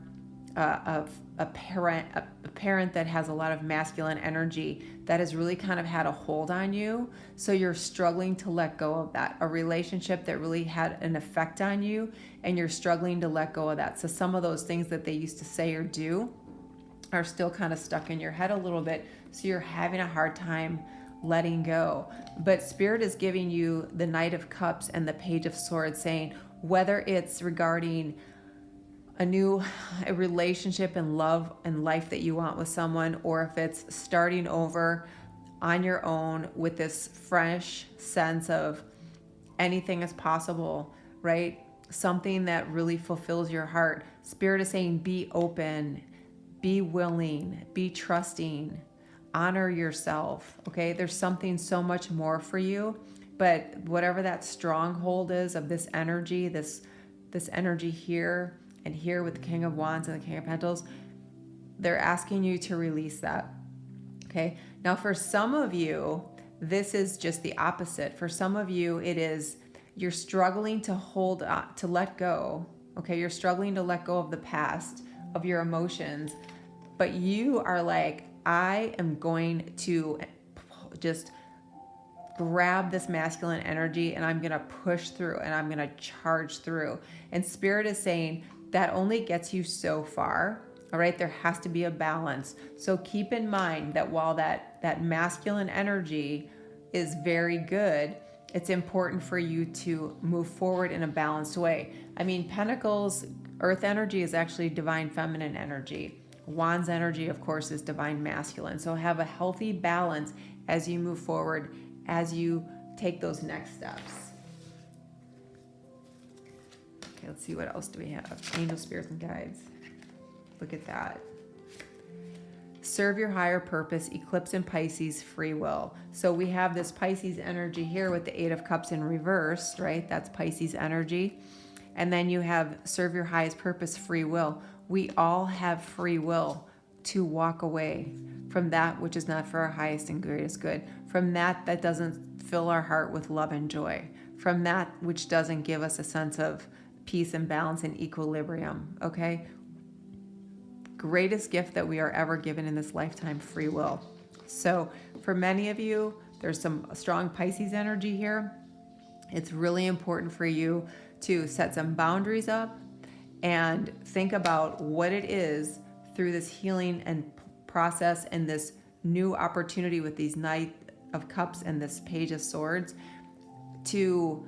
a parent that has a lot of masculine energy that has really kind of had a hold on you. So you're struggling to let go of that. A relationship that really had an effect on you, and you're struggling to let go of that. So some of those things that they used to say or do are still kind of stuck in your head a little bit. So you're having a hard time letting go. But Spirit is giving you the Knight of Cups and the Page of Swords, saying whether it's regarding a relationship and love and life that you want with someone, or if it's starting over on your own with this fresh sense of anything is possible, right? Something that really fulfills your heart. Spirit is saying, be open, be willing, be trusting, honor yourself, okay? There's something so much more for you, but whatever that stronghold is of this energy, this energy here, and here with the King of Wands and the King of Pentacles, they're asking you to release that, okay? Now, for some of you, this is just the opposite. For some of you, it is you're struggling to to let go, okay? You're struggling to let go of the past, of your emotions, but you are like, I am going to just grab this masculine energy and I'm going to push through and I'm going to charge through. And Spirit is saying, that only gets you so far, all right? There has to be a balance. So keep in mind that while that masculine energy is very good, it's important for you to move forward in a balanced way. I mean, Pentacles, earth energy is actually divine feminine energy. Wands energy, of course, is divine masculine. So have a healthy balance as you move forward, as you take those next steps. Okay, let's see, what else do we have? Angel, spirits, and guides. Look at that. Serve your higher purpose, eclipse in Pisces, free will. So we have this Pisces energy here with the Eight of Cups in reverse, right? That's Pisces energy. And then you have serve your highest purpose, free will. We all have free will. to walk away from that which is not for our highest and greatest good, from that doesn't fill our heart with love and joy, from that which doesn't give us a sense of peace and balance and equilibrium, okay? Greatest gift that we are ever given in this lifetime, free will. So for many of you, there's some strong Pisces energy here. It's really important for you to set some boundaries up and think about what it is through this healing and process and this new opportunity with these Knight of Cups and this Page of Swords, to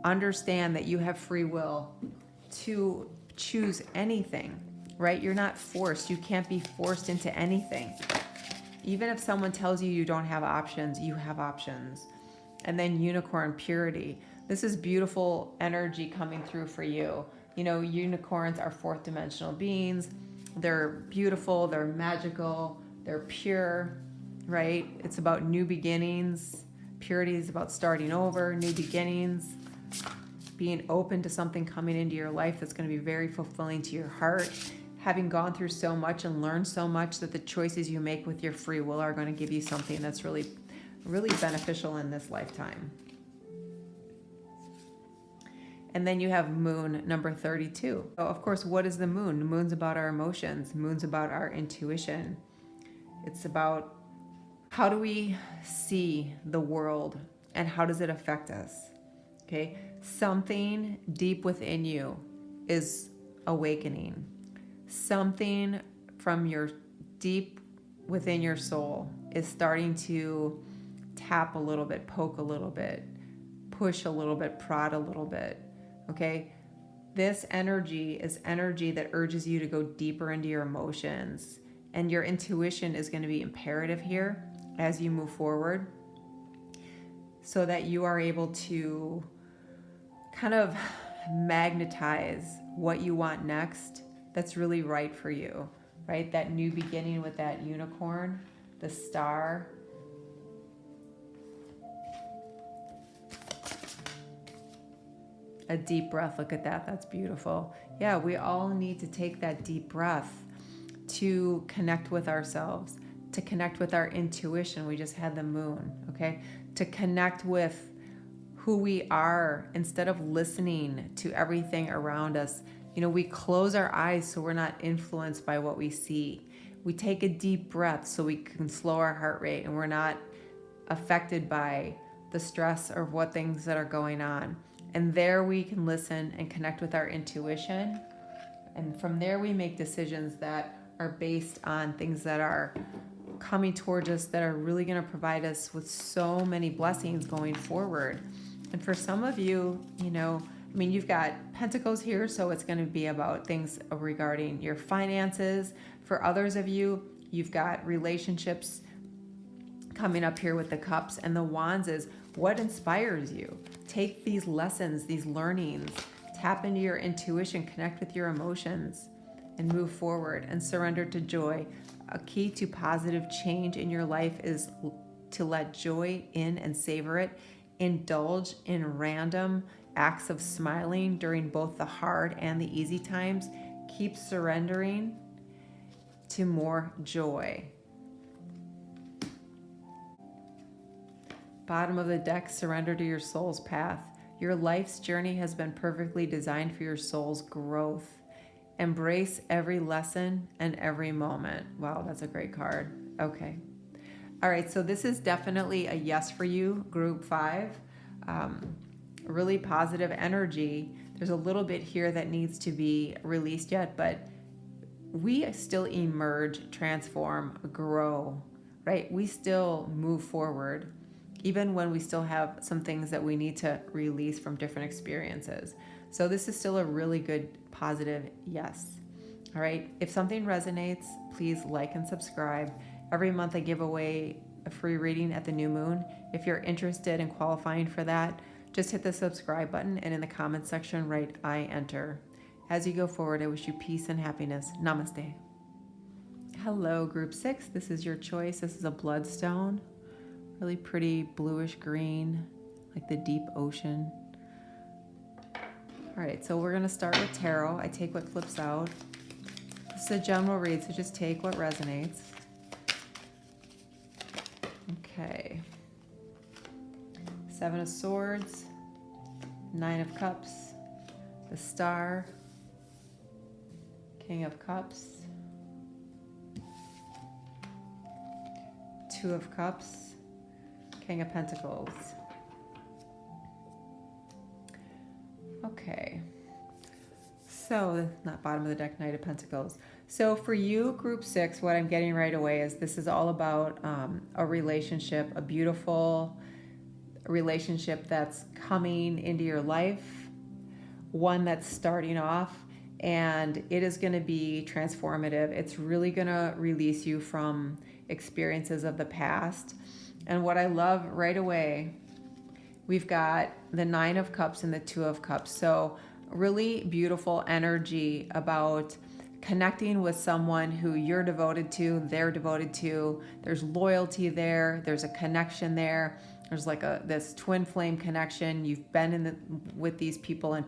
understand that you have free will to choose anything, right? You're not forced. You can't be forced into anything. Even if someone tells you you don't have options, you have options. And then unicorn purity. This is beautiful energy coming through for you. You know, unicorns are fourth dimensional beings. They're beautiful, they're magical, they're pure, right? It's about new beginnings. Purity is about starting over, new beginnings, being open to something coming into your life that's going to be very fulfilling to your heart. Having gone through so much and learned so much that the choices you make with your free will are going to give you something that's really, really beneficial in this lifetime. And then you have moon number 32. So of course, what is the moon? The moon's about our emotions. Moon's about our intuition. It's about how do we see the world and how does it affect us? Okay, something deep within you is awakening. Something from your deep within your soul is starting to tap a little bit, poke a little bit, push a little bit, prod a little bit. Okay, this energy is energy that urges you to go deeper into your emotions, and your intuition is going to be imperative here as you move forward, so that you are able to kind of magnetize what you want next that's really right for you, right? That new beginning with that unicorn, the star. A deep breath, look at that, that's beautiful. Yeah, we all need to take that deep breath to connect with ourselves, to connect with our intuition. We just had the moon, okay? To connect with who we are instead of listening to everything around us. You know, we close our eyes so we're not influenced by what we see. We take a deep breath so we can slow our heart rate and we're not affected by the stress or what things that are going on. And there we can listen and connect with our intuition. And from there we make decisions that are based on things that are coming towards us that are really going to provide us with so many blessings going forward. And for some of you, you know, I mean, you've got Pentacles here, so it's going to be about things regarding your finances. For others of you, you've got relationships coming up here with the Cups, and the Wands is what inspires you. Take these lessons, these learnings, tap into your intuition, connect with your emotions, and move forward and surrender to joy. A key to positive change in your life is to let joy in and savor it. Indulge in random acts of smiling during both the hard and the easy times. Keep surrendering to more joy. Bottom of the deck, surrender to your soul's path. Your life's journey has been perfectly designed for your soul's growth. Embrace every lesson and every moment. Wow, that's a great card. Okay. All right, so this is definitely a yes for you, group 5. Really positive energy. There's a little bit here that needs to be released yet, but we still emerge, transform, grow, right? We still move forward, even when we still have some things that we need to release from different experiences. So this is still a really good, positive yes. All right, if something resonates, please like and subscribe. Every month I give away a free reading at the new moon. If you're interested in qualifying for that, just hit the subscribe button and in the comments section write I enter. As you go forward, I wish you peace and happiness. Namaste. Hello, group 6. This is your choice. This is a bloodstone. Really pretty bluish green, like the deep ocean. All right, so we're going to start with tarot. I take what flips out. The This is a general read, so just take what resonates. Okay. 7 of Swords, 9 of Cups, the Star, King of Cups, 2 of Cups, King of Pentacles. Okay. So, not bottom of the deck, Knight of Pentacles. So for you, group 6, what I'm getting right away is this is all about a relationship, a beautiful relationship that's coming into your life, one that's starting off, and it is going to be transformative. It's really going to release you from experiences of the past. And what I love right away, we've got the 9 of Cups and the 2 of Cups. So really beautiful energy about connecting with someone who you're devoted to, they're devoted to. There's loyalty there. There's a connection there. There's like this twin flame connection. You've been with these people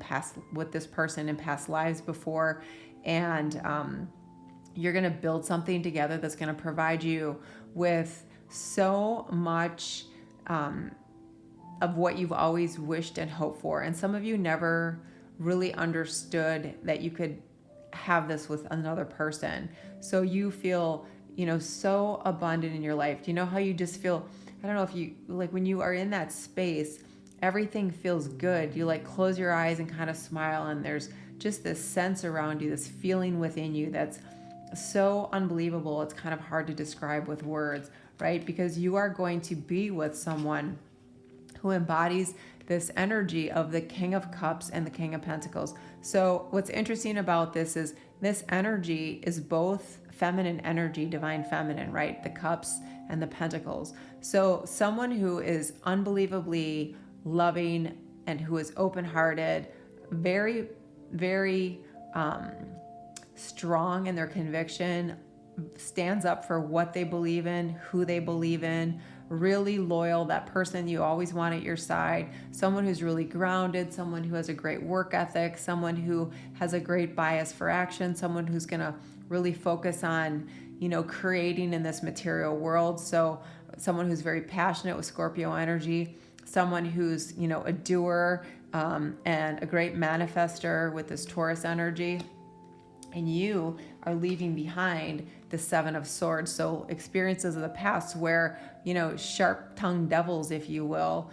with this person in past lives before, and you're going to build something together that's going to provide you with so much of what you've always wished and hoped for. And some of you never really understood that you could have this with another person. So you feel, so abundant in your life. Do you know how you just feel, I don't know if you, like when you are in that space, everything feels good. You like close your eyes and kind of smile, and there's just this sense around you, this feeling within you that's so unbelievable. It's kind of hard to describe with words, right? Because you are going to be with someone who embodies this energy of the King of Cups and the King of Pentacles. So what's interesting about this is this energy is both feminine energy, divine feminine, right? The cups and the pentacles. So someone who is unbelievably loving and who is open-hearted, very, very strong in their conviction, stands up for what they believe in, who they believe in, really loyal, that person you always want at your side, someone who's really grounded, someone who has a great work ethic, someone who has a great bias for action, someone who's going to really focus on, creating in this material world. So someone who's very passionate with Scorpio energy, someone who's, a doer and a great manifester with this Taurus energy. And you are leaving behind the 7 of Swords. So experiences of the past where, sharp-tongued devils, if you will,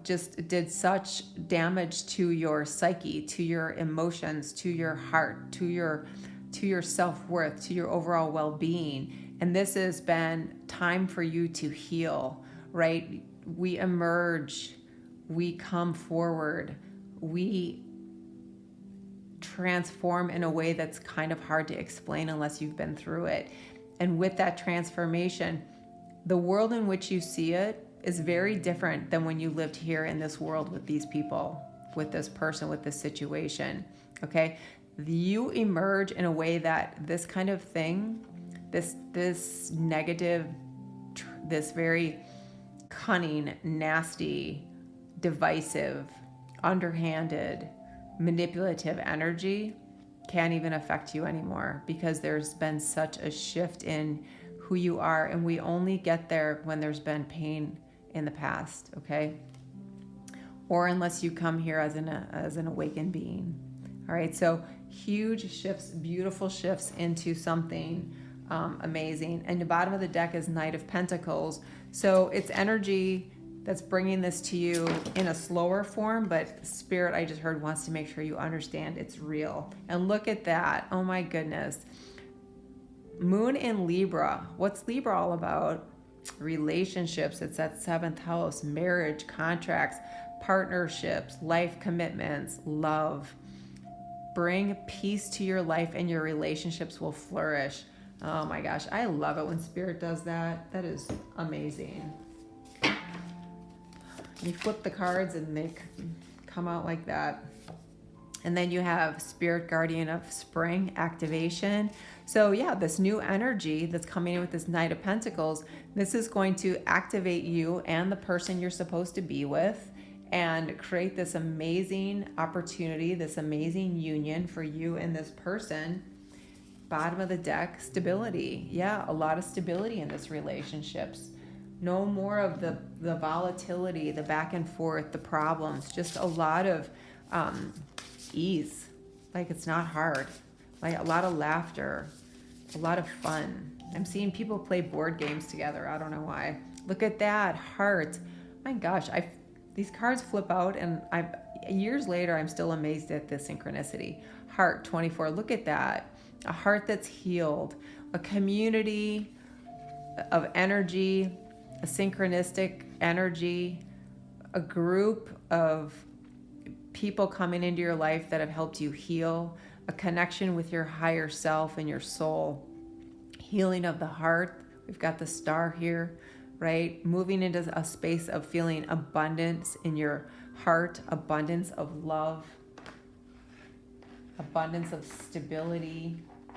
just did such damage to your psyche, to your emotions, to your heart, to your self-worth, to your overall well-being. And this has been time for you to heal, right? We emerge, we come forward, we transform in a way that's kind of hard to explain unless you've been through it. And with that transformation, the world in which you see it is very different than when you lived here in this world with these people, with this person, with this situation. Okay? You emerge in a way that this kind of thing, this negative, this very cunning, nasty, divisive, underhanded, manipulative energy can't even affect you anymore, because there's been such a shift in who you are, and we only get there when there's been pain in the past, okay? Or unless you come here as an awakened being. All right, so huge shifts, beautiful shifts into something amazing. And the bottom of the deck is Knight of Pentacles. So it's energy that's bringing this to you in a slower form, but Spirit, I just heard, wants to make sure you understand it's real. And look at that. Oh my goodness. Moon in Libra. What's Libra all about? Relationships. It's that 7th house, marriage, contracts, partnerships, life commitments, love. Bring peace to your life and your relationships will flourish. Oh my gosh, I love it when Spirit does that. That is amazing. You flip the cards and they come out like that. And then you have Spirit Guardian of Spring activation. So yeah, this new energy that's coming in with this Knight of Pentacles, this is going to activate you and the person you're supposed to be with and create this amazing opportunity, this amazing union for you and this person. Bottom of the deck, stability. Yeah, a lot of stability in this relationships. No more of the volatility, the back and forth, the problems. Just a lot of ease. Like it's not hard. Like a lot of laughter, a lot of fun. I'm seeing people play board games together. I don't know why. Look at that heart. My gosh, these cards flip out, and years later I'm still amazed at the synchronicity. Heart 24. Look at that. A heart that's healed. A community of energy, a synchronistic energy, a group of people coming into your life that have helped you heal, a connection with your higher self and your soul, healing of the heart. We've got the star here, right? Moving into a space of feeling abundance in your heart, abundance of love, abundance of stability. If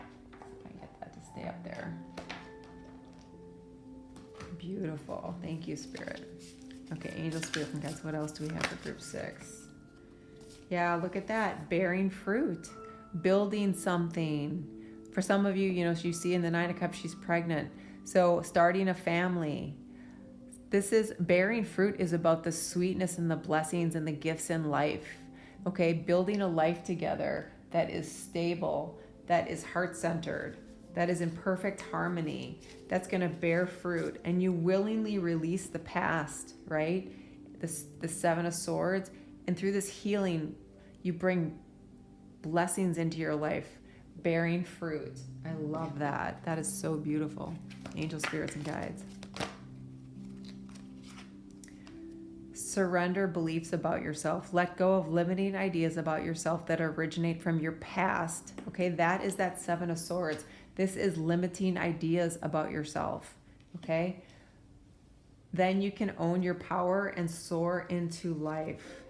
I can get that to stay up there. Beautiful. Thank you, Spirit. Okay, angel, spirit, and guides. What else do we have for group 6? Yeah, look at that. Bearing fruit. Building something. For some of you, you see in the 9 of Cups, she's pregnant. So starting a family. This is bearing fruit is about the sweetness and the blessings and the gifts in life. Okay, building a life together that is stable, that is heart-centered, that is in perfect harmony, that's going to bear fruit, and you willingly release the past, right? The 7 of Swords, and through this healing, you bring blessings into your life, bearing fruit. I love that. That is so beautiful. Angel, spirits, and guides. Surrender beliefs about yourself. Let go of limiting ideas about yourself that originate from your past. Okay, that is that 7 of Swords. This is limiting ideas about yourself. Okay, then you can own your power and soar into life.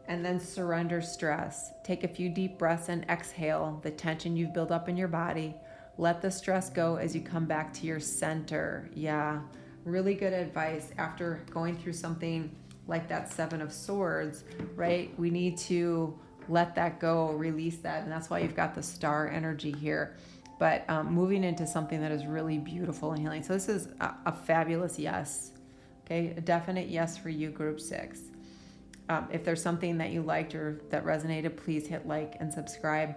And then surrender stress. Take a few deep breaths and exhale the tension you've built up in your body. Let the stress go as you come back to your center. Yeah, really good advice after going through something like that 7 of Swords, right? We need to let that go, release that. And that's why you've got the star energy here. But moving into something that is really beautiful and healing. So this is a fabulous yes. Okay, a definite yes for you, group 6. If there's something that you liked or that resonated, please hit like and subscribe.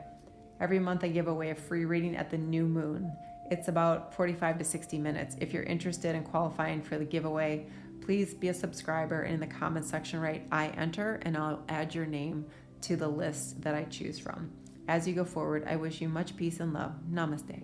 Every month I give away a free reading at the new moon. It's about 45 to 60 minutes. If you're interested in qualifying for the giveaway, please be a subscriber, and in the comment section write I enter, and I'll add your name to the list that I choose from. As you go forward, I wish you much peace and love. Namaste.